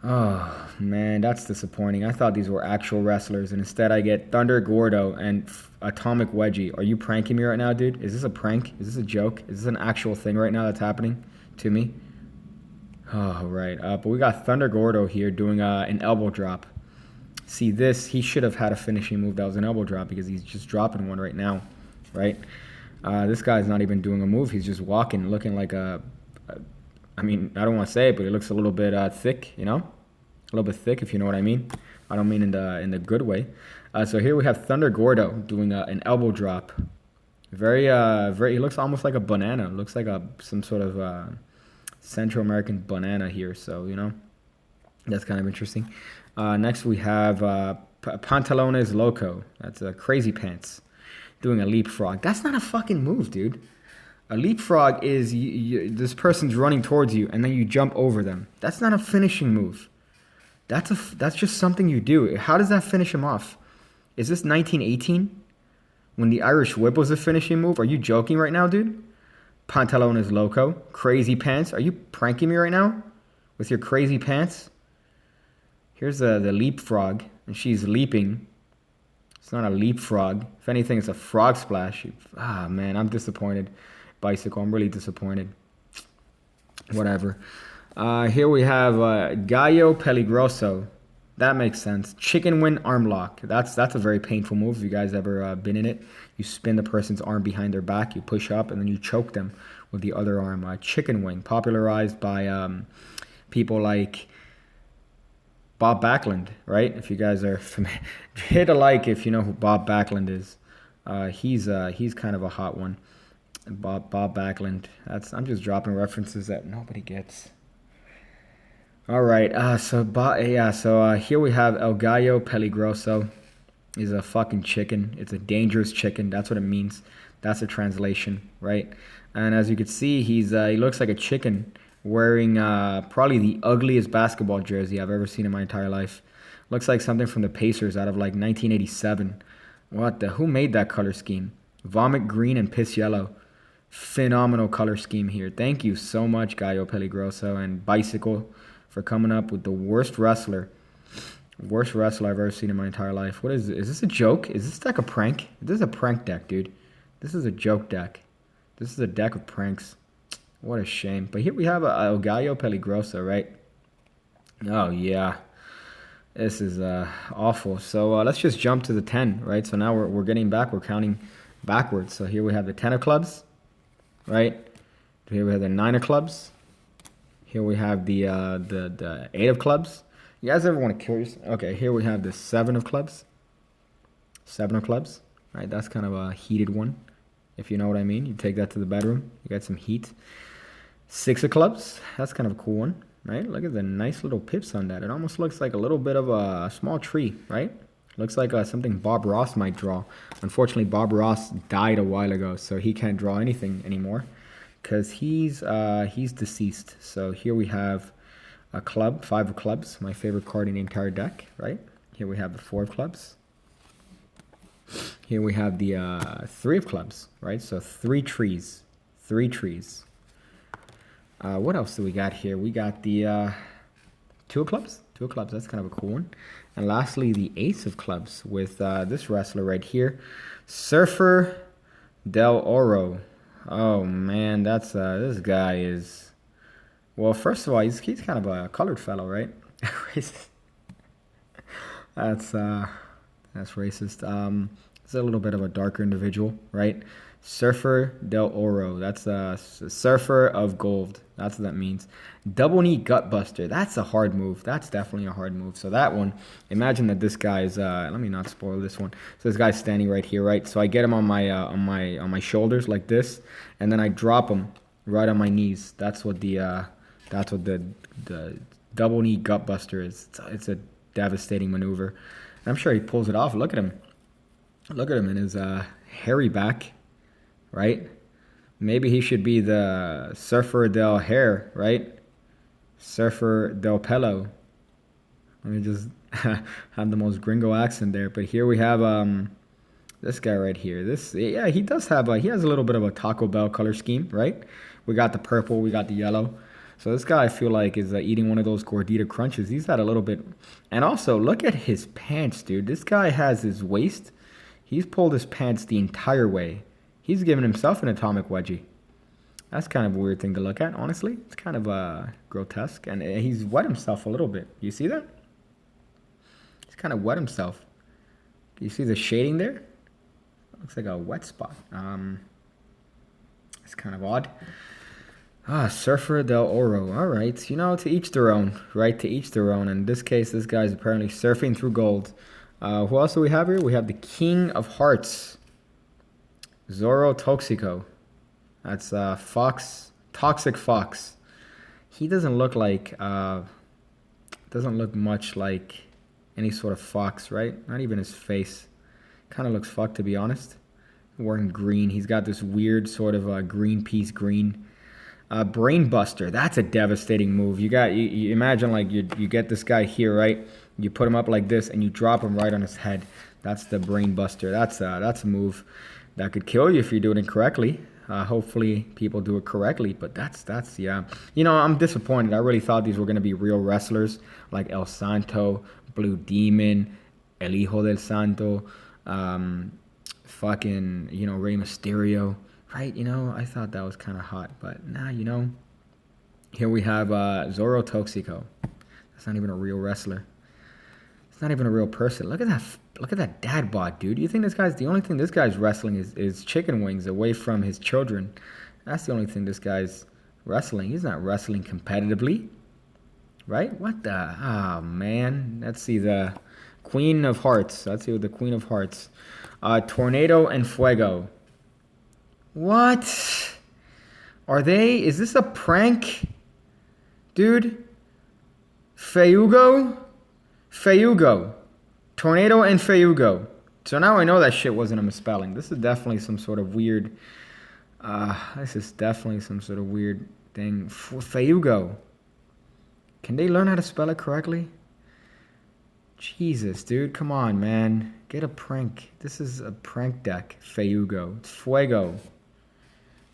Oh, man, that's disappointing. I thought these were actual wrestlers, and instead I get Thunder Gordo and Atomic Wedgie. Are you pranking me right now, dude? Is this a prank? Is this a joke? Is this an actual thing right now that's happening to me? Oh, right. But we got Thunder Gordo here doing an elbow drop. See this, he should have had a finishing move that was an elbow drop because he's just dropping one right now, right? This guy's not even doing a move. He's just walking, looking like I mean, I don't want to say it, but he looks a little bit thick, you know? A little bit thick, if you know what I mean. I don't mean in the good way. So here we have Thunder Gordo doing an elbow drop. Very, he looks almost like a banana. Looks like some sort of Central American banana here. So, you know, that's kind of interesting. Next we have Pantalones Loco. That's Crazy Pants doing a leapfrog. That's not a fucking move, dude. A leapfrog is this person's running towards you and then you jump over them. That's not a finishing move. That's just something you do. How does that finish him off? Is this 1918 when the Irish Whip was a finishing move? Are you joking right now, dude? Pantalones Loco, Crazy Pants. Are you pranking me right now with your crazy pants? Here's the leapfrog, and she's leaping. It's not a leapfrog. If anything, it's a frog splash. Ah, man, I'm disappointed. Bicycle, I'm really disappointed. Whatever. Here we have Gallo Peligroso. That makes sense. Chicken wing arm lock. That's a very painful move. If you guys ever been in it, you spin the person's arm behind their back, you push up, and then you choke them with the other arm. Chicken wing, popularized by people like Bob Backlund, right? If you guys are familiar, hit a like if you know who Bob Backlund is. He's kind of a hot one. Bob Backlund. I'm just dropping references that nobody gets. All right. So here we have El Gallo Peligroso. Is a fucking chicken. It's a dangerous chicken. That's what it means. That's a translation, right? And as you can see, he looks like a chicken wearing probably the ugliest basketball jersey I've ever seen in my entire life. Looks like something from the Pacers out of like 1987. Who made that color scheme? Vomit green and piss yellow. Phenomenal color scheme here. Thank you so much, Gallo Peligroso and Bicycle, for coming up with the worst wrestler I've ever seen in my entire life. What is this? Is this a joke? Is this deck a prank? This is a prank deck, dude. This is a joke deck. This is a deck of pranks. What a shame. But here we have a Gallo Peligroso, right? Oh, yeah. This is awful. So let's just jump to the 10, right? So now we're getting back. We're counting backwards. So here we have the 10 of clubs, right? Here we have the 9 of clubs. Here we have the 8 of clubs. You guys ever want to kill yourself? Okay, here we have the 7 of clubs. 7 of clubs, right? That's kind of a heated one, if you know what I mean. You take that to the bedroom. You got some heat. 6 of clubs. That's kind of a cool one, right? Look at the nice little pips on that. It almost looks like a little bit of a small tree, right? Looks like something Bob Ross might draw. Unfortunately, Bob Ross died a while ago, so he can't draw anything anymore because he's deceased. So here we have a club, 5 of clubs, my favorite card in the entire deck, right? Here we have the 4 of clubs. Here we have the 3 of clubs, right? So 3 trees. What else do we got here? We got the 2 of clubs. 2 of clubs, that's kind of a cool one. And lastly, the Ace of clubs with this wrestler right here, Surfer Del Oro. Oh man, that's this guy is. Well, first of all, he's kind of a colored fellow, right? Racist. That's racist. He's a little bit of a darker individual, right? Surfer Del Oro. That's surfer of gold. That's what that means. Double knee gut buster. That's a hard move. That's definitely a hard move. So that one, imagine that this guy's. Let me not spoil this one. So this guy's standing right here, right? So I get him on my shoulders like this, and then I drop him right on my knees. That's what the double knee gut buster is. It's a devastating maneuver. I'm sure he pulls it off. Look at him. Look at him in hairy back, right? Maybe he should be the Surfer del Hair, right? Surfer del Pelo. Let me just have the most gringo accent there. But here we have this guy right here. Yeah, he does have he has a little bit of a Taco Bell color scheme, right? We got the purple, we got the yellow. So this guy, I feel like, is eating one of those gordita crunches. He's had a little bit. And also, look at his pants, dude. This guy has his waist. He's pulled his pants the entire way. He's given himself an atomic wedgie. That's kind of a weird thing to look at, honestly. It's kind of grotesque. And he's wet himself a little bit. You see that? He's kind of wet himself. You see the shading there? Looks like a wet spot. It's kind of odd. Surfer del Oro. All right. You know, to each their own, right? To each their own. In this case, this guy's apparently surfing through gold. Who else do we have here? We have the King of Hearts, Zoro Toxico. That's Fox, Toxic Fox. He doesn't look like, doesn't look much like any sort of fox, right? Not even his face. Kind of looks fucked, to be honest. Wearing green. He's got this weird sort of Greenpeace green. Brainbuster. That's a devastating move. You imagine like you get this guy here, right? You put him up like this and you drop him right on his head. That's the Brainbuster. That's a move that could kill you if you do it incorrectly. Hopefully people do it correctly, but that's yeah. You know, I'm disappointed. I really thought these were going to be real wrestlers like El Santo, Blue Demon, El Hijo del Santo, fucking, you know, Rey Mysterio, right? You know, I thought that was kind of hot, but nah, you know. Here we have Zoro Toxico. That's not even a real wrestler. It's not even a real person. Look at that. Look at that dad bod, dude. You think the only thing this guy's wrestling is chicken wings away from his children? That's the only thing this guy's wrestling. He's not wrestling competitively, right? What the? Oh, man. Let's see the Queen of Hearts. Let's see what the Queen of Hearts. Tornado and Fuego. What? Are they? Is this a prank? Dude? Feugo? Tornado and Feugo. So now I know that shit wasn't a misspelling. This is definitely some sort of weird... this is definitely some sort of weird thing. Feugo. Can they learn how to spell it correctly? Jesus, dude. Come on, man. Get a prank. This is a prank deck. Feugo. It's Fuego.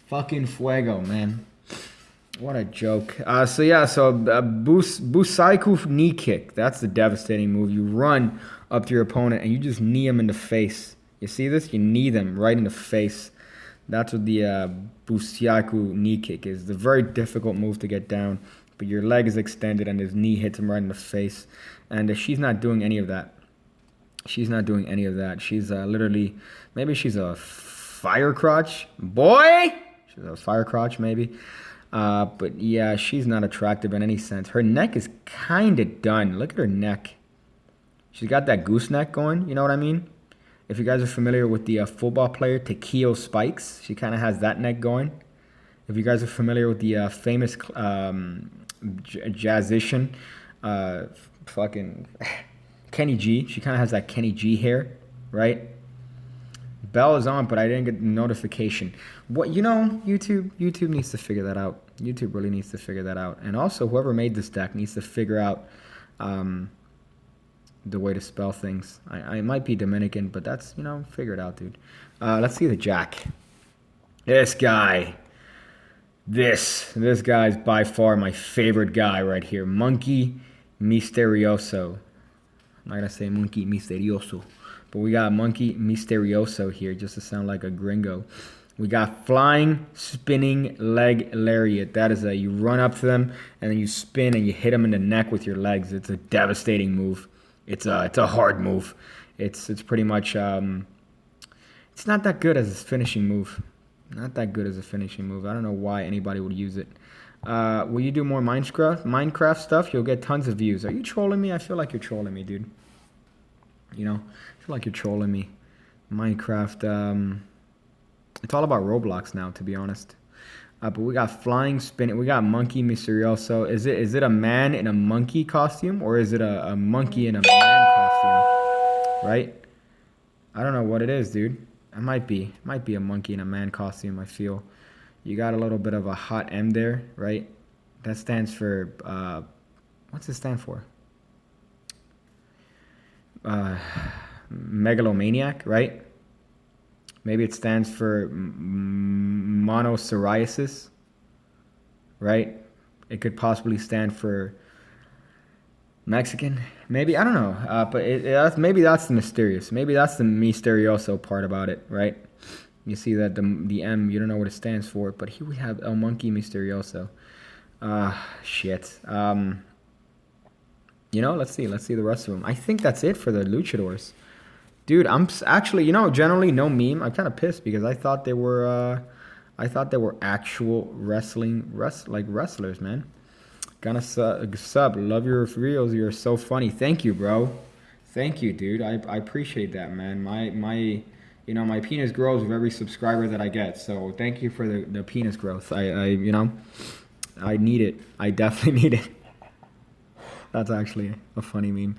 Fucking Fuego, man. What a joke. Busaiku knee kick. That's the devastating move. You run up to your opponent and you just knee him in the face. You see this? You knee them right in the face. That's what the Busaiku knee kick is. It's a very difficult move to get down. But your leg is extended and his knee hits him right in the face. And she's not doing any of that. She's not doing any of that. She's literally... Maybe she's a fire crotch. Boy! She's a fire crotch, maybe. But yeah, she's not attractive in any sense. Her neck is kind of done. Look at her neck. She's got that gooseneck going. You know what I mean? If you guys are familiar with the football player Takeo Spikes, she kind of has that neck going. If you guys are familiar with the famous jazzician, fucking Kenny G, she kind of has that Kenny G hair, right? Bell is on, but I didn't get the notification. What, you know, YouTube needs to figure that out. YouTube really needs to figure that out. And also, whoever made this deck needs to figure out the way to spell things. I might be Dominican, but that's, you know, figure it out, dude. Let's see the Jack. This guy. This guy's by far my favorite guy right here. Monkey Misterioso. I'm not going to say Monkey Misterioso. But we got Monkey Misterioso here, just to sound like a gringo. We got Flying Spinning Leg Lariat. That is you run up to them, and then you spin, and you hit them in the neck with your legs. It's a devastating move. It's a hard move. It's pretty much... it's not that good as a finishing move. Not that good as a finishing move. I don't know why anybody would use it. Will you do more Minecraft stuff? You'll get tons of views. Are you trolling me? I feel like you're trolling me, dude. You know, I feel like you're trolling me. Minecraft, it's all about Roblox now, to be honest. But we got Flying Spinning. We got Monkey Misterioso. Is it a man in a monkey costume, or is it a monkey in a man costume? Right? I don't know what it is, dude. It might be a monkey in a man costume, I feel. You got a little bit of a hot M there, right? That stands for, what's it stand for? Megalomaniac, right? Maybe it stands for monoceriosis, right? It could possibly stand for Mexican, maybe, I don't know. But maybe that's the mysterious. Maybe that's the misterioso part about it, right? You see that the M, you don't know what it stands for, but here we have El Monkey Misterioso. Shit. You know, let's see the rest of them. I think that's it for the luchadors. Dude, I'm actually, you know, generally no meme. I'm kind of pissed because I thought they were actual wrestlers, man. Gonna sub. Love your reels. You're so funny. Thank you, bro. Thank you, dude. I appreciate that, man. My penis grows with every subscriber that I get. So thank you for the penis growth. I need it. I definitely need it. That's actually a funny meme.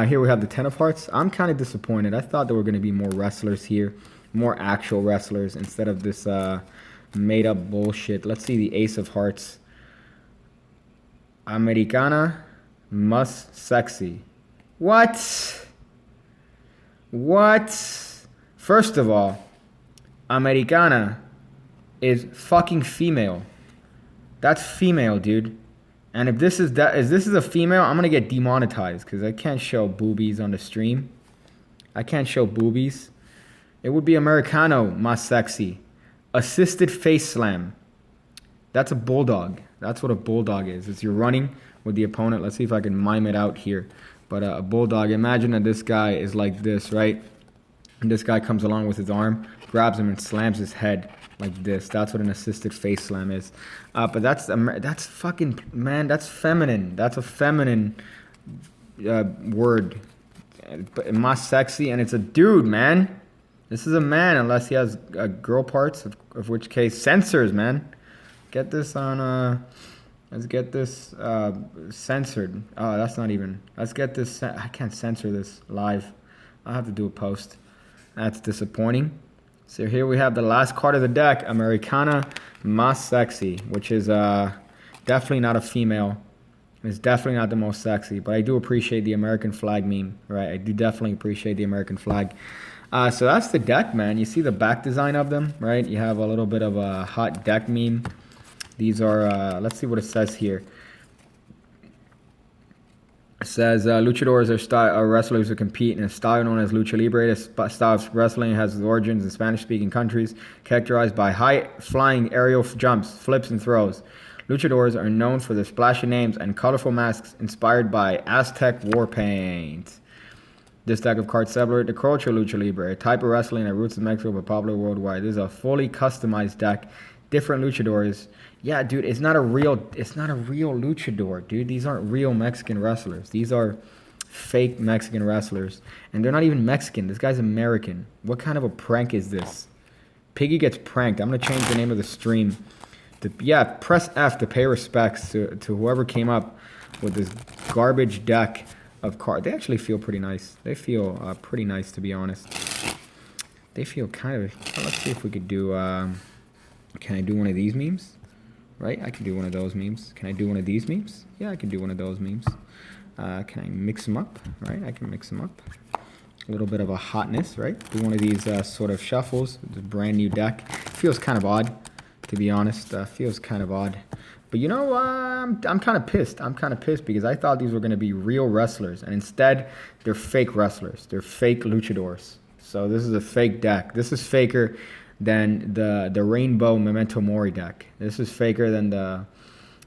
Here we have the Ten of Hearts. I'm kind of disappointed. I thought there were going to be more wrestlers here, more actual wrestlers instead of this made up bullshit. Let's see the Ace of Hearts. Americana must sexy. What? First of all, Americana is fucking female. That's female, dude. And if this is a female, I'm gonna get demonetized because I can't show boobies on the stream. I can't show boobies. It would be Americano mas sexy. Assisted face slam. That's a bulldog. That's what a bulldog is. It's you're running with the opponent. Let's see if I can mime it out here. But a bulldog, imagine that this guy is like this, right? And this guy comes along with his arm, grabs him and slams his head like this. That's what an assisted face slam is. But that's fucking, man, that's feminine. That's a feminine word. But mas sexy, and it's a dude, man. This is a man, unless he has girl parts, of which case, censors, man. Get this on, let's get this censored. Oh, that's not even, let's get this, I can't censor this live. I'll have to do a post. That's disappointing. So here we have the last card of the deck, Americana Mas Sexy, which is definitely not a female. It's definitely not the most sexy, but I do appreciate the American flag meme, right? I do definitely appreciate the American flag. So that's the deck, man. You see the back design of them, right? You have a little bit of a hot deck meme. These are, let's see what it says here. It says, luchadors are wrestlers who compete in a style known as lucha libre. This style of wrestling has its origins in Spanish-speaking countries, characterized by high-flying aerial jumps, flips, and throws. Luchadors are known for their splashy names and colorful masks inspired by Aztec war paint. This deck of cards celebrate the culture of lucha libre, a type of wrestling that roots in Mexico but popular worldwide. This is a fully customized deck. Different luchadors. Yeah, dude, it's not a real luchador, dude. These aren't real Mexican wrestlers. These are fake Mexican wrestlers. And they're not even Mexican. This guy's American. What kind of a prank is this? Piggy gets pranked. I'm going to change the name of the stream. Press F to pay respects to whoever came up with this garbage deck of cards. They actually feel pretty nice. They feel pretty nice, to be honest. They feel kind of... Let's see if we could do... can I do one of these memes? Right? I can do one of those memes. Can I do one of these memes? Yeah, I can do one of those memes. Can I mix them up? Right? I can mix them up. A little bit of a hotness, right? Do one of these sort of shuffles. It's a brand new deck. Feels kind of odd, to be honest. Feels kind of odd. But you know, I'm kind of pissed. I'm kind of pissed because I thought these were going to be real wrestlers. And instead, they're fake wrestlers. They're fake luchadors. So this is a fake deck. This is faker than the Rainbow Memento Mori deck. This is faker than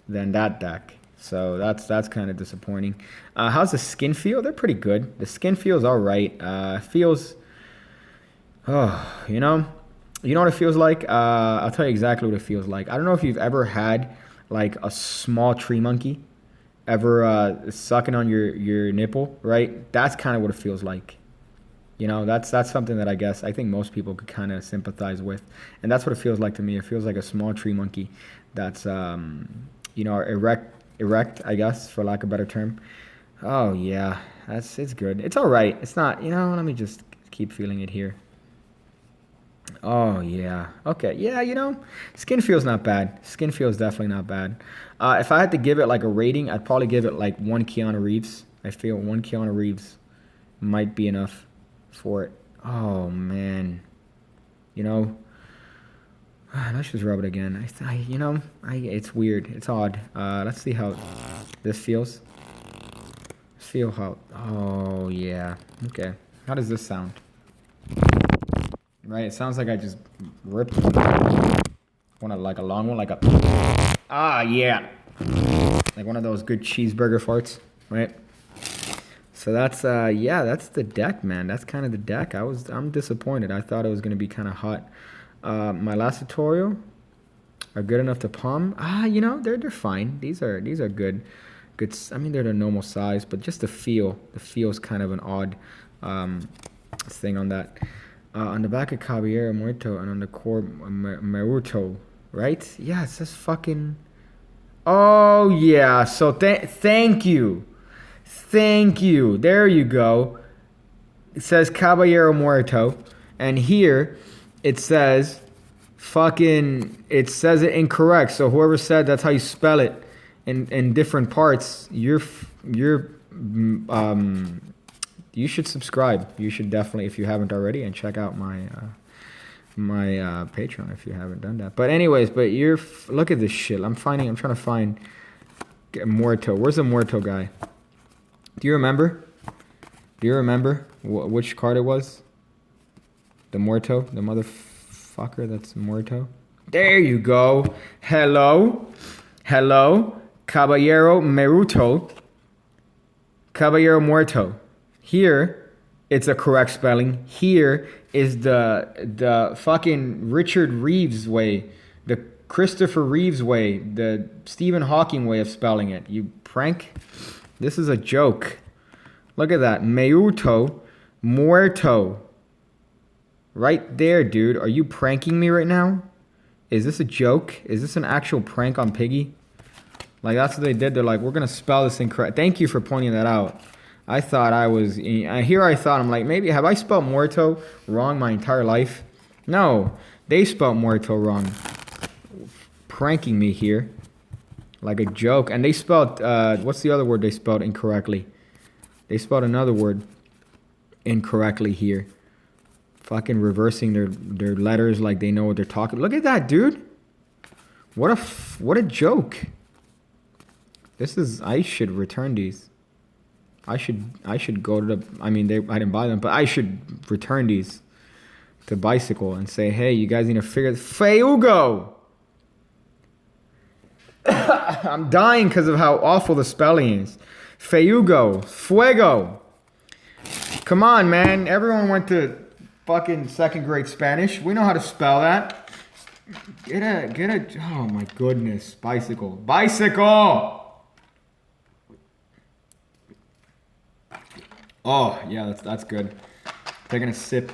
that deck. So that's kind of disappointing. How's the skin feel? They're pretty good. The skin feels all right. Feels, you know what it feels like? I'll tell you exactly what it feels like. I don't know if you've ever had like a small tree monkey ever sucking on your nipple, right? That's kind of what it feels like. You know, that's something that I think most people could kind of sympathize with. And that's what it feels like to me. It feels like a small tree monkey that's, you know, erect, I guess, for lack of a better term. Oh, yeah, it's good. It's all right. It's not, you know, let me just keep feeling it here. Oh, yeah. Okay. Yeah, you know, skin feels not bad. Skin feels definitely not bad. If I had to give it like a rating, I'd probably give it like 1 Keanu Reeves. I feel 1 Keanu Reeves might be enough for it. Oh, man. You know, let's just rub it again. It's weird. It's odd. Let's see how this feels. Feel how... Oh, yeah. Okay. How does this sound? Right? It sounds like I just ripped one of like a long one, like a... Ah, yeah. Like one of those good cheeseburger farts, right? So that's, yeah, that's the deck, man. That's kind of the deck. I'm disappointed. I thought it was going to be kind of hot. My last tutorial are good enough to palm. You know, they're fine. These are good. Good. I mean, they're the normal size, but just the feel is kind of an odd thing on that. On the back of Caballero Muerto and on the core Meruto, right? Yeah, it says fucking... Oh, yeah. So thank you. Thank you. There you go. It says Caballero Muerto. And here it says fucking... It says it incorrect. So whoever said that's how you spell it in different parts, you should subscribe. You should definitely, if you haven't already, and check out my Patreon if you haven't done that. But anyways, look at this shit. I'm trying to find Muerto. Where's the Muerto guy? Do you remember? Which card it was? The Muerto, the motherfucker that's Muerto. There you go. Hello, Caballero Meruto. Caballero Muerto. Here, it's a correct spelling. Here is the fucking Richard Reeves way, the Christopher Reeves way, the Stephen Hawking way of spelling it. You prank? This is a joke. Look at that. Meuto Muerto. Right there, dude. Are you pranking me right now? Is this a joke? Is this an actual prank on Piggy? Like, that's what they did. They're like, we're going to spell this incorrect. Thank you for pointing that out. I thought I'm like, maybe, have I spelled Muerto wrong my entire life? No, they spelled Muerto wrong. Pranking me here. Like a joke. And they spelled, what's the other word they spelled incorrectly? They spelled another word incorrectly here. Fucking reversing their letters like they know what they're talking. Look at that, dude. What a joke. I should return these. I should go to the... I mean, I didn't buy them, but I should return these to Bicycle and say, hey, you guys need to figure... Feugo! I'm dying because of how awful the spelling is. Feugo. Fuego. Come on, man. Everyone went to fucking second grade Spanish. We know how to spell that. Get a... Oh, my goodness. Bicycle. Bicycle! Oh, yeah, that's good. Taking a sip.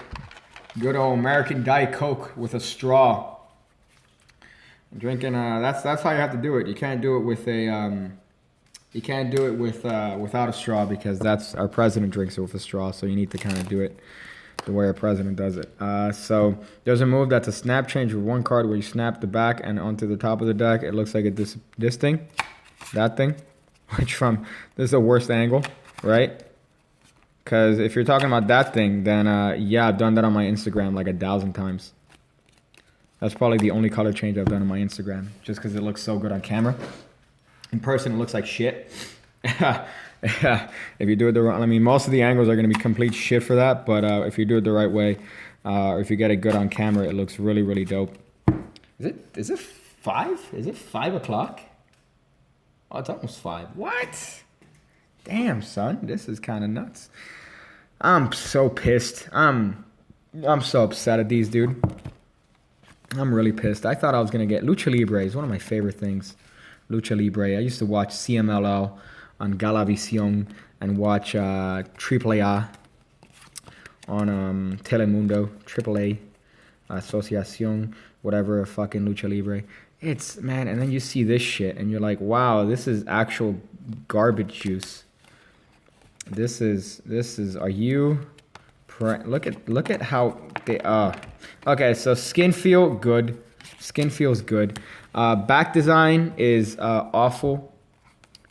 Good old American Diet Coke with a straw. Drinking, that's how you have to do it. You can't do it with a, without a straw, because that's, our president drinks it with a straw, so you need to kind of do it the way our president does it. So there's a move that's a snap change with one card where you snap the back and onto the top of the deck. It looks like this thing, that thing, which this is the worst angle, right? Because if you're talking about that thing, then yeah, I've done that on my Instagram like 1,000 times. That's probably the only color change I've done on my Instagram, just because it looks so good on camera. In person, it looks like shit. If you do it the wrong, I mean, most of the angles are going to be complete shit for that, but if you do it the right way, or if you get it good on camera, it looks really, really dope. Is it 5? Is it 5 o'clock? Oh, it's almost 5. What? Damn, son, this is kind of nuts. I'm so pissed. I'm so upset at these, dude. I'm really pissed. I thought I was going to get Lucha Libre. Is one of my favorite things. Lucha Libre. I used to watch CMLL on Galavisión and watch AAA on Telemundo, AAA, Asociación, whatever, fucking Lucha Libre. It's, man, and then you see this shit and you're like, wow, this is actual garbage juice. This is, are you Look at how they okay, so skin feel good. Skin feels good. Back design is awful,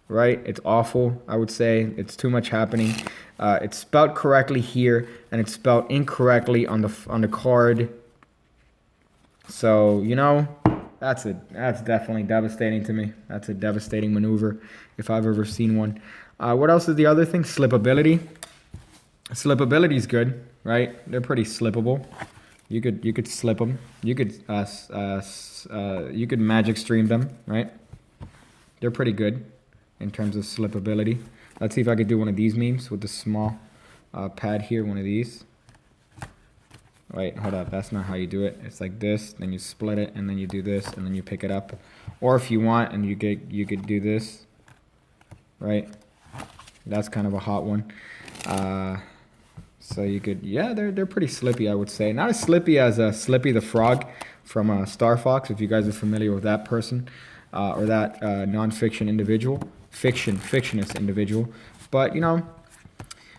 right? It's awful, I would say. It's too much happening. It's spelled correctly here, and it's spelled incorrectly on the card. So, you know, that's definitely devastating to me. That's a devastating maneuver if I've ever seen one. What else is the other thing? Slippability. Slippability is good, right? They're pretty slippable. You could slip them. You could magic stream them, right? They're pretty good in terms of slippability. Let's see if I could do one of these memes with the small pad here. One of these. Wait, hold up. That's not how you do it. It's like this. Then you split it, and then you do this, and then you pick it up. Or if you want, and you could do this, right? That's kind of a hot one. So you could, yeah, they're pretty slippy, I would say. Not as slippy as Slippy the Frog from Star Fox, if you guys are familiar with that person, or that non-fiction individual, fictionist individual. But, you know,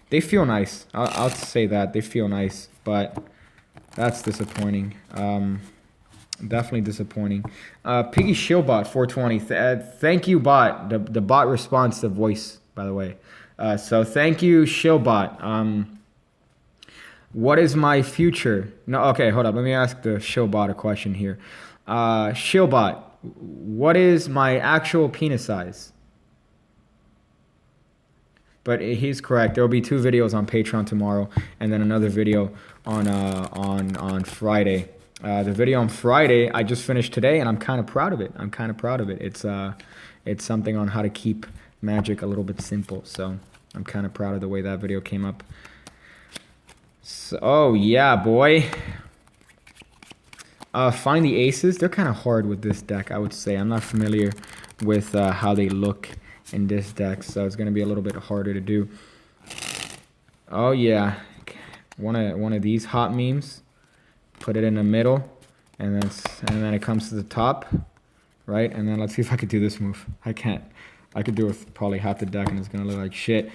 they feel nice. I'll say that. They feel nice, but that's disappointing. Definitely disappointing. Piggy Shieldbot 420. Thank you, bot. The bot responds to voice, by the way. So thank you, Shieldbot. What is my future? No, okay, hold up. Let me ask the Shieldbot a question here. Shieldbot, what is my actual penis size? But he's correct. There will be 2 videos on Patreon tomorrow, and then another video on Friday. The video on Friday I just finished today, and I'm kind of proud of it. It's something on how to keep Magic a little bit simple. So I'm kind of proud of the way that video came up. So, oh yeah, boy. Find the aces. They're kind of hard with this deck, I would say. I'm not familiar with how they look in this deck, so it's going to be a little bit harder to do. Oh yeah, one of these hot memes. Put it in the middle, and then it comes to the top, right? And then let's see if I could do this move. I can't. I could do it with probably half the deck, and it's going to look like shit.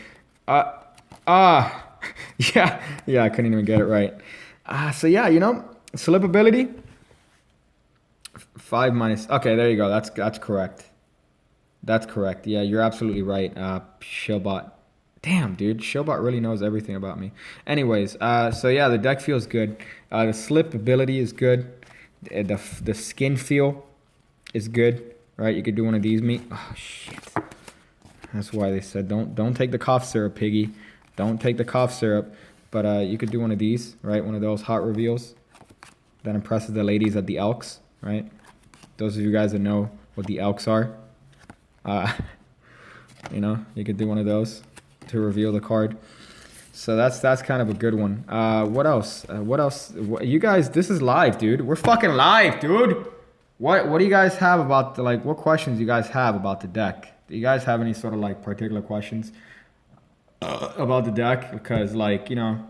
Yeah, I couldn't even get it right. So yeah, you know, slippability. 5 minus. Okay, there you go. That's correct. That's correct. Yeah, you're absolutely right. Shieldbot. Damn, dude. Shieldbot really knows everything about me. Anyways, so yeah, the deck feels good. The slippability is good. The skin feel is good, right? You could do one of these. Oh shit. That's why they said don't take the cough syrup, piggy. Don't take the cough syrup. But you could do one of these, right? One of those hot reveals that impresses the ladies at the Elks, right? Those of you guys that know what the Elks are, you know, you could do one of those to reveal the card. So that's kind of a good one. What else? You guys, this is live, dude. We're fucking live, dude. What do you guys have about the, like, what questions you guys have about the deck? Do you guys have any sort of like particular questions about the deck? Because, like, you know,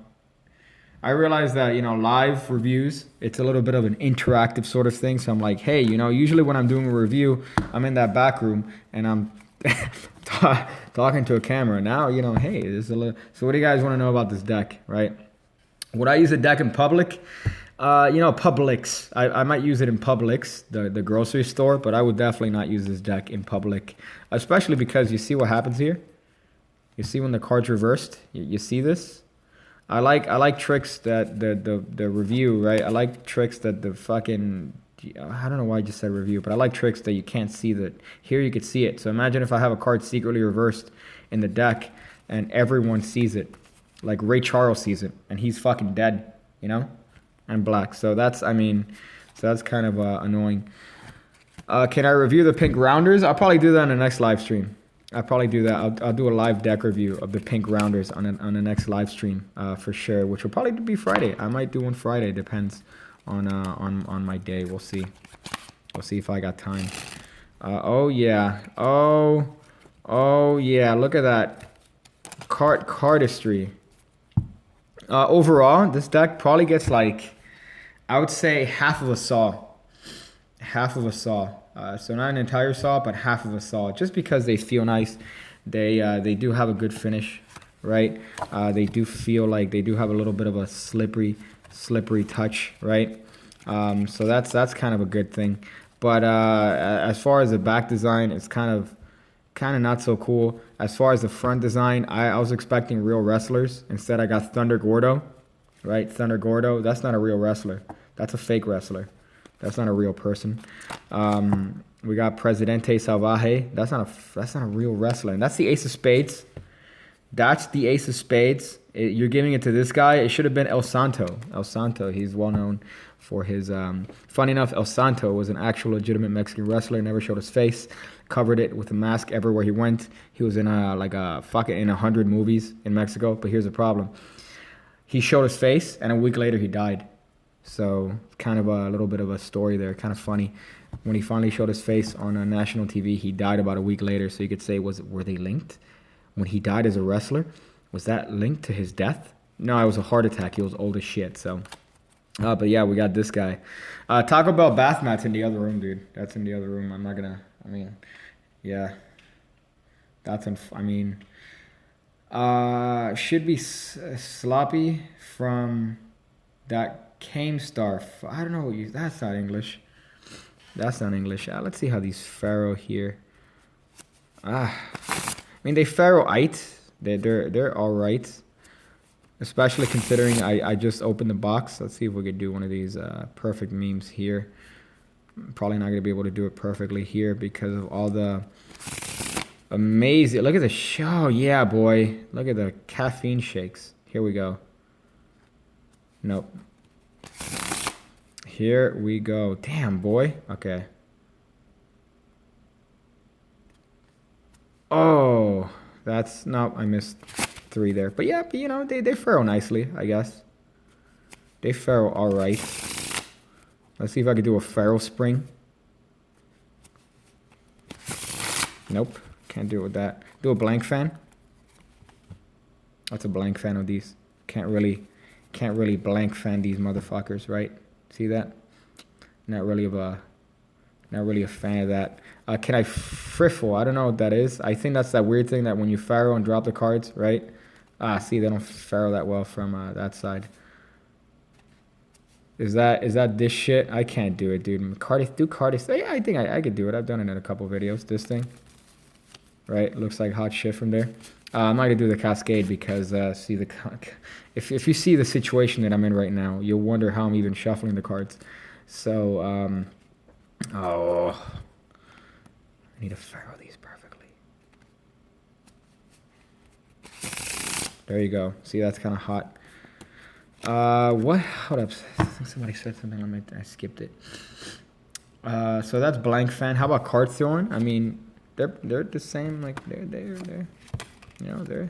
I realize that, you know, live reviews, it's a little bit of an interactive sort of thing. So I'm like, hey, you know, usually when I'm doing a review, I'm in that back room and I'm talking to a camera. Now, you know, hey, this is a little. So what do you guys want to know about this deck, right? Would I use a deck in public? You know, Publix. I might use it in Publix, the grocery store, but I would definitely not use this deck in public, especially because you see what happens here. You see when the card's reversed. You see this. I like tricks that the review, right? I like tricks that the fucking. I don't know why I just said review, but I like tricks that you can't see that. Here you could see it. So imagine if I have a card secretly reversed in the deck and everyone sees it. Like Ray Charles sees it and he's fucking dead, you know? And black. So that's, I mean, so that's kind of annoying. Can I review the pink rounders? I'll probably do that on the next live stream. I'll probably do that. I'll do a live deck review of the pink rounders on the next live stream for sure, which will probably be Friday. I might do one Friday, depends on my day. We'll see if I got time. Oh yeah, look at that cardistry. Overall, this deck probably gets, like, I would say half of a saw. So not an entire saw, but half of a saw, just because they feel nice. They do have a good finish. right? They do feel like they do have a little bit of a slippery touch, right? So that's kind of a good thing. But as far as the back design, it's kind of not so cool. As far as the front design, I was expecting real wrestlers. Instead, I got Thunder Gordo, right? Thunder Gordo. That's not a real wrestler. That's a fake wrestler. That's not a real person. We got Presidente Salvaje. That's not a real wrestler. And that's the Ace of Spades. That's the Ace of Spades. You're giving it to this guy. It should have been El Santo. El Santo. He's well known for his. Funny enough, El Santo was an actual legitimate Mexican wrestler. Never showed his face. Covered it with a mask everywhere he went. He was in in 100 movies in Mexico. But here's the problem. He showed his face, and a week later he died. So kind of a little bit of a story there. Kind of funny. When he finally showed his face on national TV, he died about a week later. So you could say, were they linked? When he died as a wrestler, was that linked to his death? No, it was a heart attack. He was old as shit. So, but yeah, we got this guy. Taco Bell bath mat's in the other room, dude. That's in the other room. I'm not gonna. I mean, yeah. That's. Should be sloppy from that Kame Star. I don't know. That's not English. That's not English. Let's see how these Pharaoh here. I mean, they Pharaoh-ite. They're all right. Especially considering I just opened the box. Let's see if we could do one of these perfect memes here. I'm probably not going to be able to do it perfectly here because of all the amazing... Look at the show. Yeah, boy. Look at the caffeine shakes. Here we go. Nope. Here we go. Damn, boy. Okay. Oh, that's... No, I missed 3 there. But yeah, you know, they Pharaoh nicely, I guess. They Pharaoh all right. Let's see if I could do a Pharaoh spring. Nope. Can't do it with that. Do a blank fan. That's a blank fan of these. Can't really blank fan these motherfuckers, right? See that? Not really a fan of that. Can I friffle? I don't know what that is. I think that's that weird thing that when you Pharaoh and drop the cards, right? See, they don't Pharaoh that well from that side. Is that this shit? I can't do it, dude. Cardiff. Yeah, I think I could do it. I've done it in a couple videos. This thing, right? Looks like hot shit from there. I'm not gonna do the Cascade because see the if you see the situation that I'm in right now, you'll wonder how I'm even shuffling the cards. So oh, I need to Pharaoh these perfectly. There you go. See, that's kind of hot. What? Hold up. I think somebody said something. I skipped it. So that's blank fan. How about card throwing? I mean, they're the same. Like they're. You know,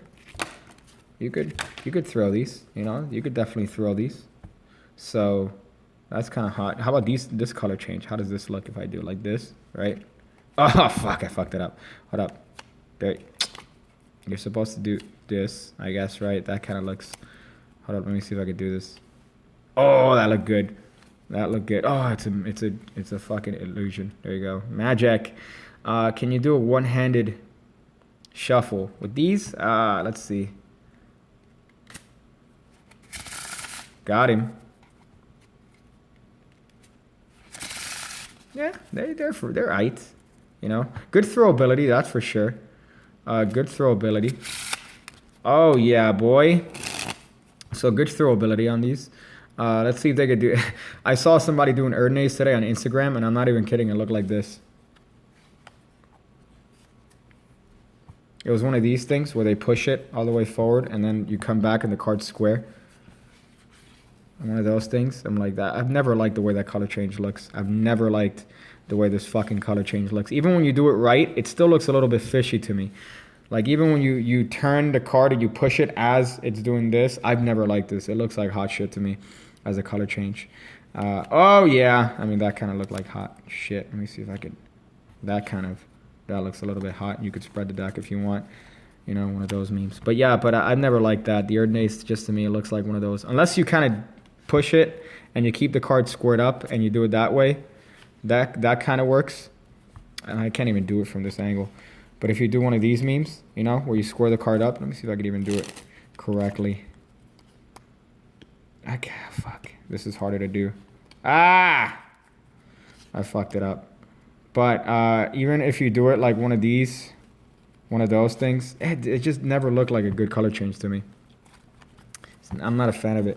you could throw these. You know, you could definitely throw these. So that's kind of hot. How about this color change? How does this look if I do like this, right? Oh fuck, I fucked it up. Hold up. There. You're supposed to do this, I guess, right? That kind of looks. Hold up, let me see if I could do this. Oh, that looked good. That looked good. Oh, it's a fucking illusion. There you go. Magic. Can you do a one-handed shuffle with these? Let's see. Got him. Yeah, they're aight. You know, good throw ability, that's for sure. Good throw ability. Oh yeah, boy. So good throw ability on these. Let's see if they could do. I saw somebody doing Erdnase today on Instagram, and I'm not even kidding. It looked like this. It was one of these things where they push it all the way forward, and then you come back and the card's square. One of those things. I'm like that. I've never liked the way that color change looks. I've never liked the way this fucking color change looks. Even when you do it right, it still looks a little bit fishy to me. Like even when you turn the card and you push it as it's doing this, I've never liked this. It looks like hot shit to me as a color change. Oh yeah, I mean that kind of looked like hot shit. Let me see if I could. That looks a little bit hot. You could spread the deck if you want. You know, one of those memes. But yeah, I've never liked that. The Erdnase, just to me, it looks like one of those. Unless you kind of push it and you keep the card squared up and you do it that way, that kind of works. And I can't even do it from this angle. But if you do one of these memes, you know, where you square the card up, let me see if I can even do it correctly. Okay, fuck. This is harder to do. Ah! I fucked it up. But even if you do it like one of these, one of those things, it just never looked like a good color change to me. I'm not a fan of it.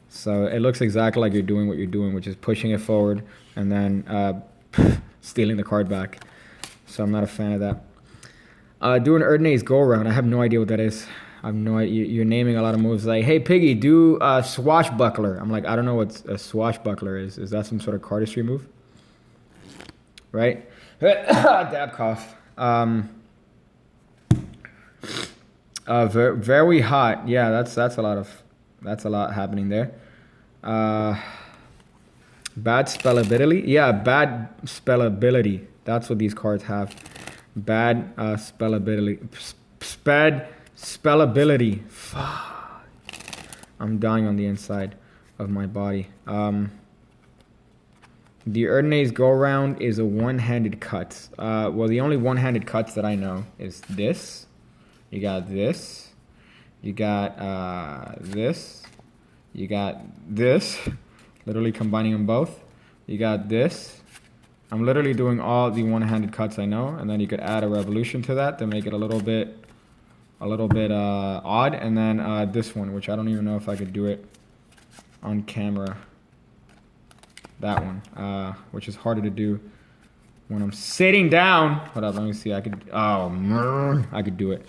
So it looks exactly like you're doing what you're doing, which is pushing it forward and then stealing the card back. So I'm not a fan of that. Doing Erdney's go around. I have no idea what that is. I have no idea. You're naming a lot of moves like, hey, Piggy, do swashbuckler. I'm like, I don't know what a swashbuckler is. Is that some sort of cardistry move? Right? Dab cough. Very hot. Yeah, that's a lot happening there. Bad spellability. Yeah, bad spellability. That's what these cards have. Bad spellability. Spellability. Fuck. I'm dying on the inside of my body. The Erdney's go around is a one-handed cut. Well, the only one-handed cuts that I know is this. You got this. You got this. You got this. Literally combining them both. You got this. I'm literally doing all the one-handed cuts I know, and then you could add a revolution to that to make it a little bit odd. And then this one, which I don't even know if I could do it on camera. That one, which is harder to do when I'm sitting down. Hold up, let me see. I could. Oh, man, I could do it.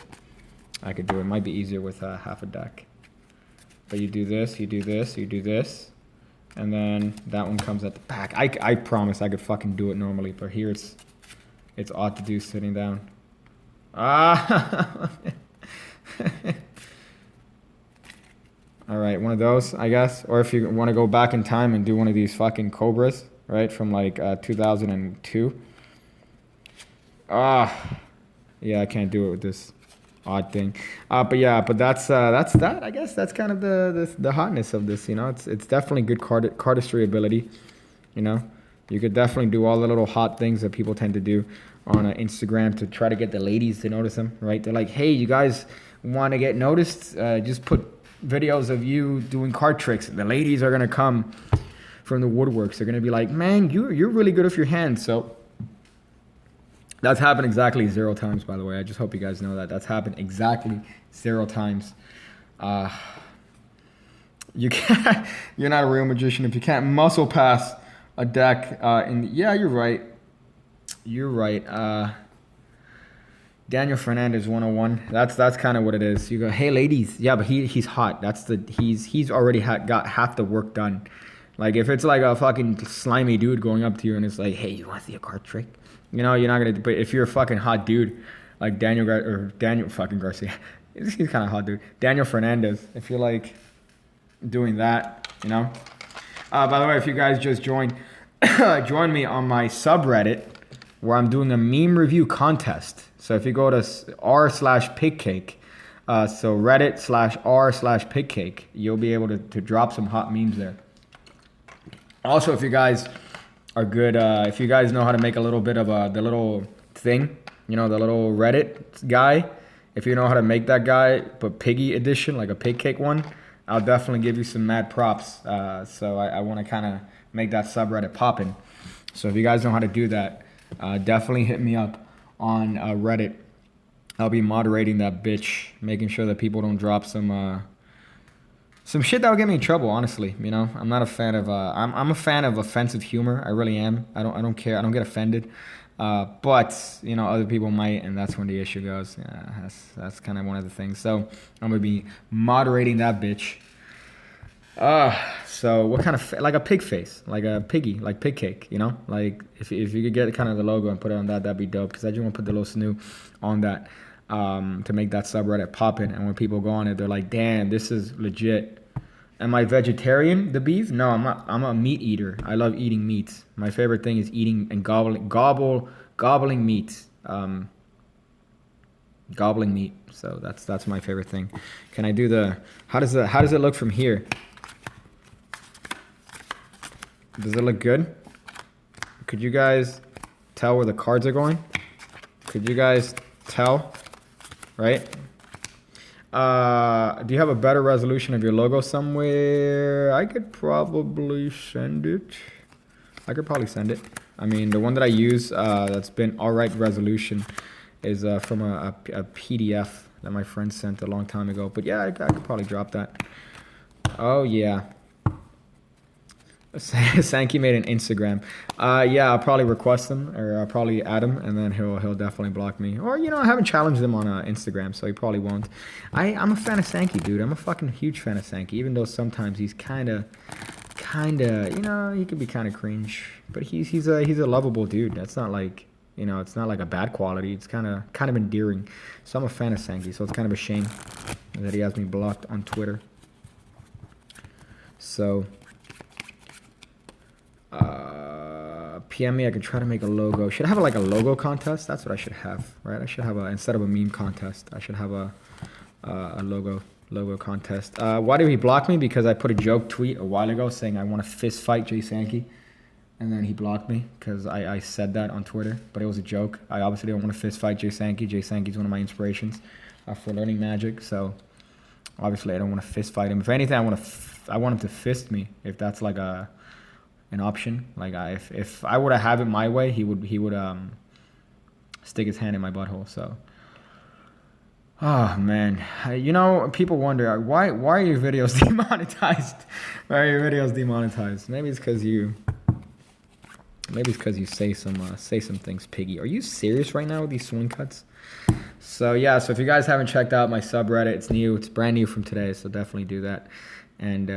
I could do it. Might be easier with half a deck. But you do this, you do this, you do this, and then that one comes at the back. I promise I could fucking do it normally, but here it's odd to do sitting down. Ah. All right, one of those, I guess. Or if you want to go back in time and do one of these fucking Cobras, right, from like 2002. Yeah, I can't do it with this odd thing. But yeah, but that's that. I guess that's kind of the hotness of this. You know, it's definitely good cardistry ability. You know, you could definitely do all the little hot things that people tend to do on Instagram to try to get the ladies to notice them. Right? They're like, hey, you guys want to get noticed? Just put videos of you doing card tricks. The ladies are gonna come from the woodworks. They're gonna be like, man, you're really good with your hands. So that's happened exactly 0 times, by the way. I just hope you guys know that. That's happened exactly 0 times. You can't, you're not a real magician if you can't muscle pass a deck. Yeah, you're right. You're right. Daniel Fernandez 101. That's kind of what it is. You go, hey ladies, yeah, but he's hot. He's already got half the work done. Like if it's like a fucking slimy dude going up to you and it's like, hey, you want to see a card trick? You know, you're not gonna. But if you're a fucking hot dude, like Daniel fucking Garcia, he's kind of hot dude. Daniel Fernandez. If you're like doing that, you know. By the way, if you guys just joined, join me on my subreddit where I'm doing a meme review contest. So if you go to r/pigcake, so Reddit/r/pigcake, you'll be able to drop some hot memes there. Also, if you guys are good, if you guys know how to make a little bit of the little thing, you know, the little Reddit guy, if you know how to make that guy, but piggy edition, like a pig cake one, I'll definitely give you some mad props. So I want to kind of make that subreddit poppin'. So if you guys know how to do that, definitely hit me up on Reddit. I'll be moderating that bitch, making sure that people don't drop some shit that will get me in trouble. Honestly, you know, I'm not a fan of. I'm a fan of offensive humor. I really am. I don't care. I don't get offended. But you know, other people might, and that's when the issue goes. Yeah, that's kind of one of the things. So I'm gonna be moderating that bitch. So what kind of like a pig face, like a piggy, like pig cake, you know? Like if you could get kind of the logo and put it on that, that'd be dope. Because I just want to put the little snoo on that to make that subreddit poppin'. And when people go on it, they're like, "Damn, this is legit." Am I vegetarian? The beef? No, I'm not. I'm a meat eater. I love eating meat. My favorite thing is eating and gobbling meat. Gobbling meat. So that's my favorite thing. Can I do the? How does it look from here? Does it look good? Could you guys tell where the cards are going? Could you guys tell, right? Do you have a better resolution of your logo somewhere? I could probably send it. I mean, the one that I use that's been all right resolution is from a PDF that my friend sent a long time ago. But yeah, I could probably drop that. Oh, yeah. Sankey made an Instagram. Yeah, I'll probably request him, or I'll probably add him, and then he'll definitely block me. Or, you know, I haven't challenged him on Instagram, so he probably won't. I'm a fan of Sankey, dude. I'm a fucking huge fan of Sankey, even though sometimes he's kind of, you know, he can be kind of cringe. But he's a lovable dude. That's not like, you know, it's not like a bad quality. It's kind of endearing. So I'm a fan of Sankey, so it's kind of a shame that he has me blocked on Twitter. So... PM me, I could try to make a logo. Should I have like a logo contest? That's what I should have, right? I should have instead of a meme contest, I should have a logo contest. Why did he block me? Because I put a joke tweet a while ago saying I want to fist fight Jay Sankey, and then he blocked me because I said that on Twitter, but it was a joke. I obviously don't want to fist fight Jay Sankey. Jay Sankey's one of my inspirations for learning magic, so obviously I don't want to fist fight him. If anything, I want him to fist me, if that's like an option. Like if I were to have it my way, he would stick his hand in my butthole. So, oh man, you know, people wonder why are your videos demonetized? Why are your videos demonetized? Maybe it's because you say some things, Piggy. Are you serious right now with these swing cuts? So yeah, so if you guys haven't checked out my subreddit, it's new, it's brand new from today, so definitely do that. And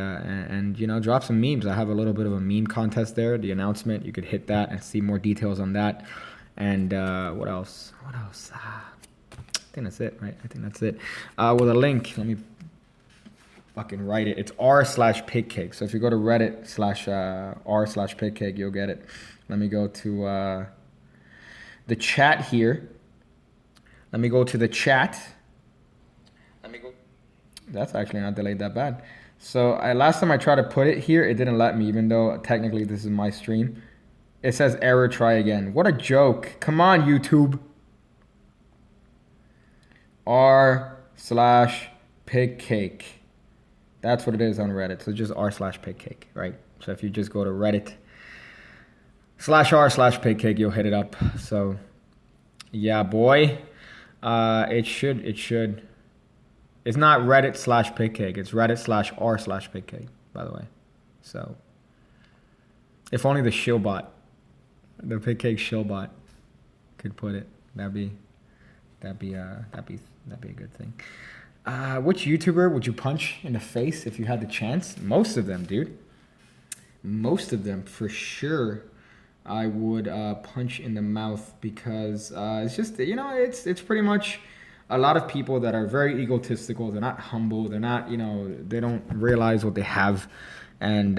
you know, drop some memes. I have a little bit of a meme contest there. The announcement, you could hit that and see more details on that. And what else? I think that's it, right? I think that's it. With a link, let me fucking write it. It's r/pigcake. So if you go to Reddit/r/pigcake, you'll get it. Let me go to the chat here. Let me go to the chat. That's actually not delayed that bad. So last time I tried to put it here, it didn't let me, even though technically this is my stream. It says error, try again. What a joke. Come on, YouTube. r/pigcake. That's what it is on Reddit. So just r/pigcake, right? So if you just go to Reddit/r/pigcake, you'll hit it up. So yeah, boy. It should. It's not Reddit/pigcake. It's Reddit/r/pigcake, by the way. So, if only the shillbot, the pigcake shillbot, could put it, that'd be a good thing. Which YouTuber would you punch in the face if you had the chance? Most of them, dude. Most of them, for sure. I would punch in the mouth because it's just, you know, it's pretty much a lot of people that are very egotistical. They're not humble. They're not, you know, they don't realize what they have. And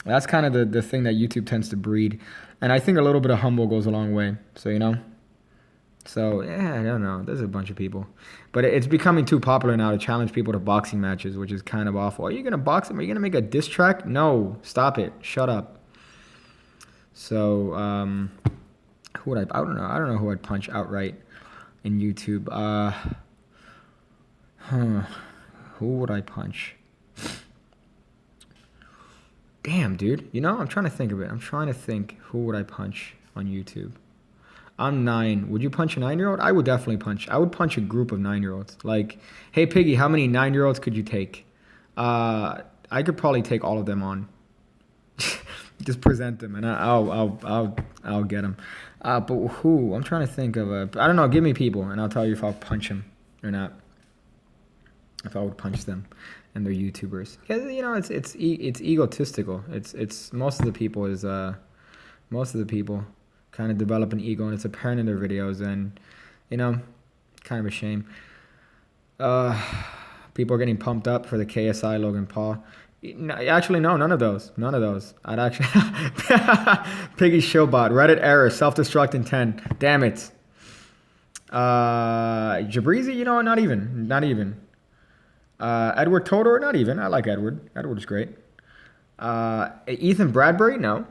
that's kind of the thing that YouTube tends to breed. And I think a little bit of humble goes a long way. So, you know. So, yeah, I don't know. There's a bunch of people. But it's becoming too popular now to challenge people to boxing matches, which is kind of awful. Are you going to box them? Are you going to make a diss track? No. Stop it. Shut up. So, who would I don't know. I don't know who I'd punch outright in YouTube. Who would I punch? Damn, dude. You know, I'm trying to think of it. I'm trying to think who would I punch on YouTube. I'm 9. Would you punch a 9-year-old? I would definitely punch. I would punch a group of 9-year-olds. Like, hey, Piggy, how many 9-year-olds could you take? I could probably take all of them on. Just present them, and I'll get them. But who? I'm trying to think of I don't know. Give me people, and I'll tell you if I'll punch them or not. If I would punch them, and they're YouTubers. Because, you know, it's egotistical. It's most of the people kind of develop an ego, and it's apparent in their videos, and, you know, kind of a shame. People are getting pumped up for the KSI Logan Paul. Actually, no, none of those. I'd actually... Piggy Showbot, Reddit error, self-destruct in 10. Damn it. Jabrizi, you know, not even. Edward Todor, not even. I like Edward. Edward is great. Ethan Bradbury, no,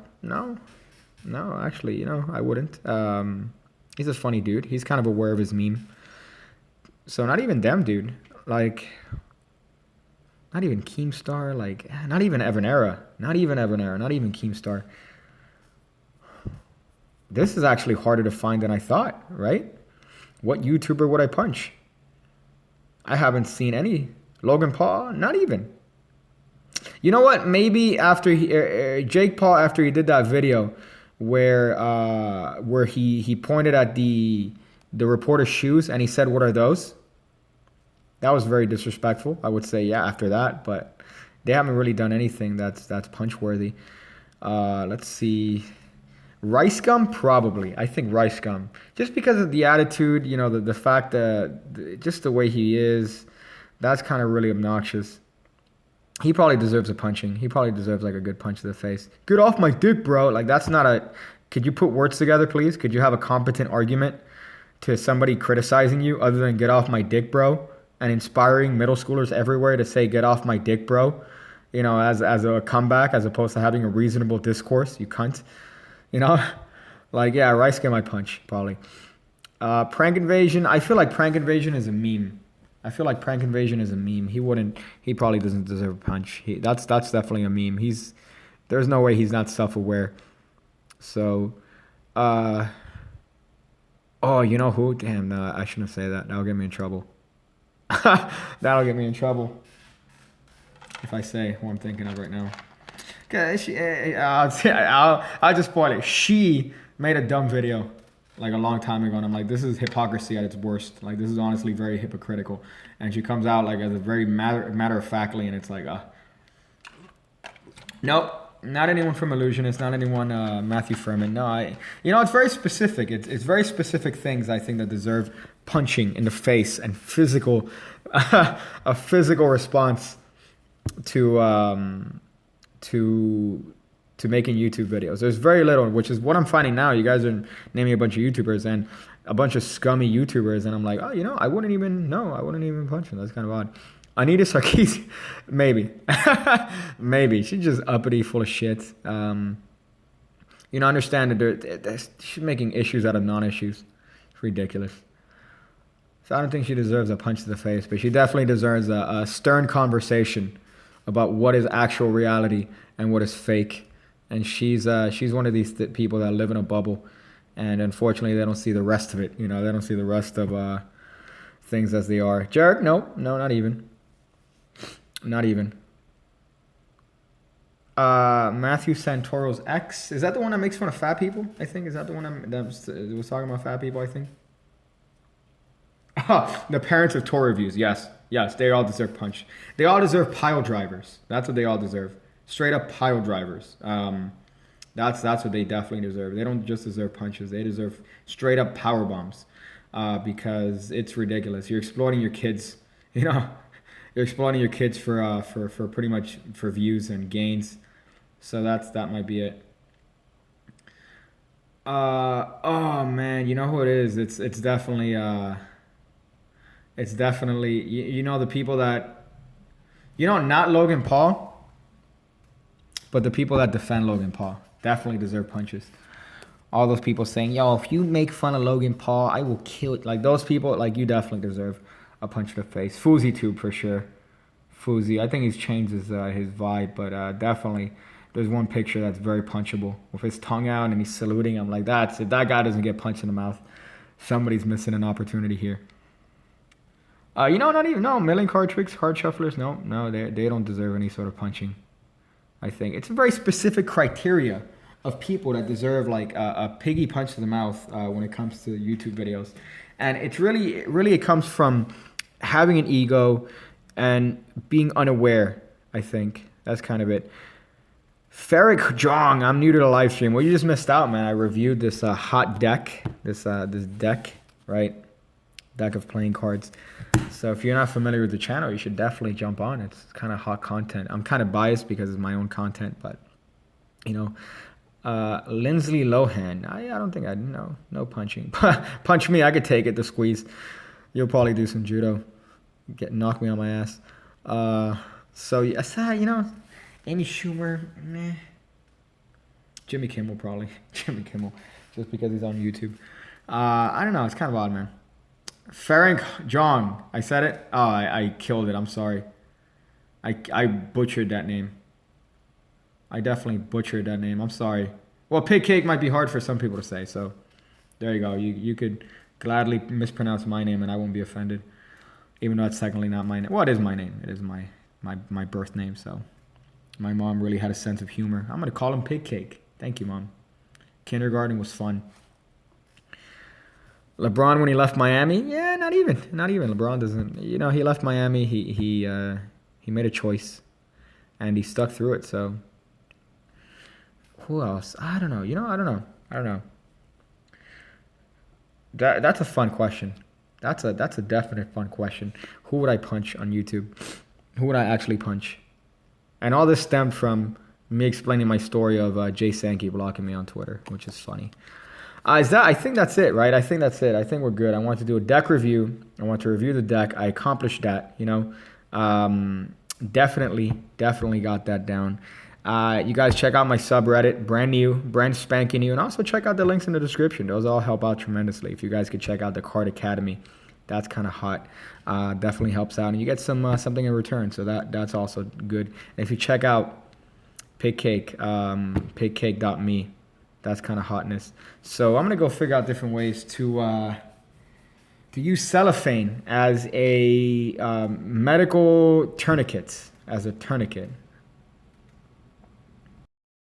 actually, you know, I wouldn't. He's a funny dude. He's kind of aware of his meme. So not even them, dude. Like, not even Keemstar. Like, not even Evernera. Not even Evernera. Not even Keemstar. This is actually harder to find than I thought, right? What YouTuber would I punch? I haven't seen any. Logan Paul, not even. You know what? Maybe after Jake Paul, after he did that video where he pointed at the reporter's shoes and he said, "What are those?" That was very disrespectful. I would say, yeah, after that, but they haven't really done anything that's punch worthy. Let's see. Rice Gum, probably. I think Rice Gum, just because of the attitude, you know, the fact that just the way he is, that's kind of really obnoxious. He probably deserves a punching. He probably deserves like a good punch to the face. Get off my dick, bro. Like, that's not a. Could you put words together, please? Could you have a competent argument to somebody criticizing you other than "get off my dick, bro," and inspiring middle schoolers everywhere to say "get off my dick, bro"? You know, as a comeback, as opposed to having a reasonable discourse. You cunt. You know, like, yeah, Rice Gum I punch, probably. Prank Invasion, I feel like Prank Invasion is a meme. He probably doesn't deserve a punch. That's definitely a meme. There's no way he's not self-aware. So, oh, you know who? Damn, no, I shouldn't say that. That'll get me in trouble. That'll get me in trouble if I say who I'm thinking of right now. I'll just spoil it. She made a dumb video like a long time ago, and I'm like, this is hypocrisy at its worst. Like, this is honestly very hypocritical. And she comes out like as a very matter of factly, and it's like, nope, not anyone from Illusionist, not anyone Matthew Furman. No, it's very specific. It's very specific things I think that deserve punching in the face and physical, a physical response to making YouTube videos. There's very little, which is what I'm finding now. You guys are naming a bunch of YouTubers and a bunch of scummy YouTubers, and I'm like, oh, I wouldn't even punch him. That's kind of odd. Anita Sarkeesian, maybe. Maybe. She's just uppity, full of shit. Understand that she's making issues out of non-issues. It's ridiculous. So I don't think she deserves a punch to the face, but she definitely deserves a stern conversation about what is actual reality and what is fake. And she's one of these people that live in a bubble, and unfortunately they don't see the rest of it. They don't see the rest of things as they are. Jarrad, no, not even. Matthew Santoro's ex, is that the one that makes fun of fat people? I think is that the one that was talking about fat people? I think. The parents of tour reviews, yes, they all deserve punch. They all deserve pile drivers. That's what they all deserve. Straight up pile drivers. That's what they definitely deserve. They don't just deserve punches. They deserve straight up power bombs, because it's ridiculous. You're exploiting your kids. You're exploiting your kids for pretty much for views and gains. So that might be it. Oh man, you know who it is? It's definitely the people that not Logan Paul. But the people that defend Logan Paul definitely deserve punches. All those people saying, yo, if you make fun of Logan Paul, I will kill it. Like, those people, like, you definitely deserve a punch to the face. Fousey, too, for sure. Fousey, I think he's changed his vibe, but definitely there's one picture that's very punchable. With his tongue out and he's saluting. I'm like, if that guy doesn't get punched in the mouth, somebody's missing an opportunity here. Milling card tricks, card shufflers, no, they don't deserve any sort of punching. I think it's a very specific criteria of people that deserve like a piggy punch to the mouth when it comes to YouTube videos, and it's really it comes from having an ego and being unaware. I think that's kind of it. Ferric Jong, I'm new to the live stream. Well, you just missed out, man. I reviewed this hot deck, this deck, right? Deck of playing cards. So if you're not familiar with the channel, you should definitely jump on. It's kind of hot content. I'm kind of biased because it's my own content, but Lindsley Lohan. I don't think no punching. Punch me, I could take it. The squeeze. You'll probably do some judo. Knock me on my ass. So yes, Amy Schumer, meh. Jimmy Kimmel probably. Jimmy Kimmel, just because he's on YouTube. I don't know. It's kind of odd, man. Ferenc Jong. I said it. Oh, I killed it. I'm sorry. I butchered that name. I definitely butchered that name. I'm sorry. Well, pig cake might be hard for some people to say, so there you go. You could gladly mispronounce my name and I won't be offended, even though it's technically not my name. Well, it is my name. It is my birth name, so my mom really had a sense of humor. I'm going to call him Pig Cake. Thank you, Mom. Kindergarten was fun. LeBron, when he left Miami, yeah, not even. LeBron doesn't, he left Miami. He made a choice, and he stuck through it. So, who else? I don't know. I don't know. That's a fun question. That's a definite fun question. Who would I punch on YouTube? Who would I actually punch? And all this stemmed from me explaining my story of Jay Sankey blocking me on Twitter, which is funny. I think that's it, right? I think that's it. I think we're good. I want to do a deck review. I want to review the deck. I accomplished that, Definitely got that down. You guys check out my subreddit, brand spanking new, and also check out the links in the description. Those all help out tremendously. If you guys could check out the Card Academy, that's kind of hot. Definitely helps out, and you get something in return. So that's also good. And if you check out Pigcake, pigcake.me, that's kind of hotness. So I'm gonna go figure out different ways to use cellophane as a medical tourniquet,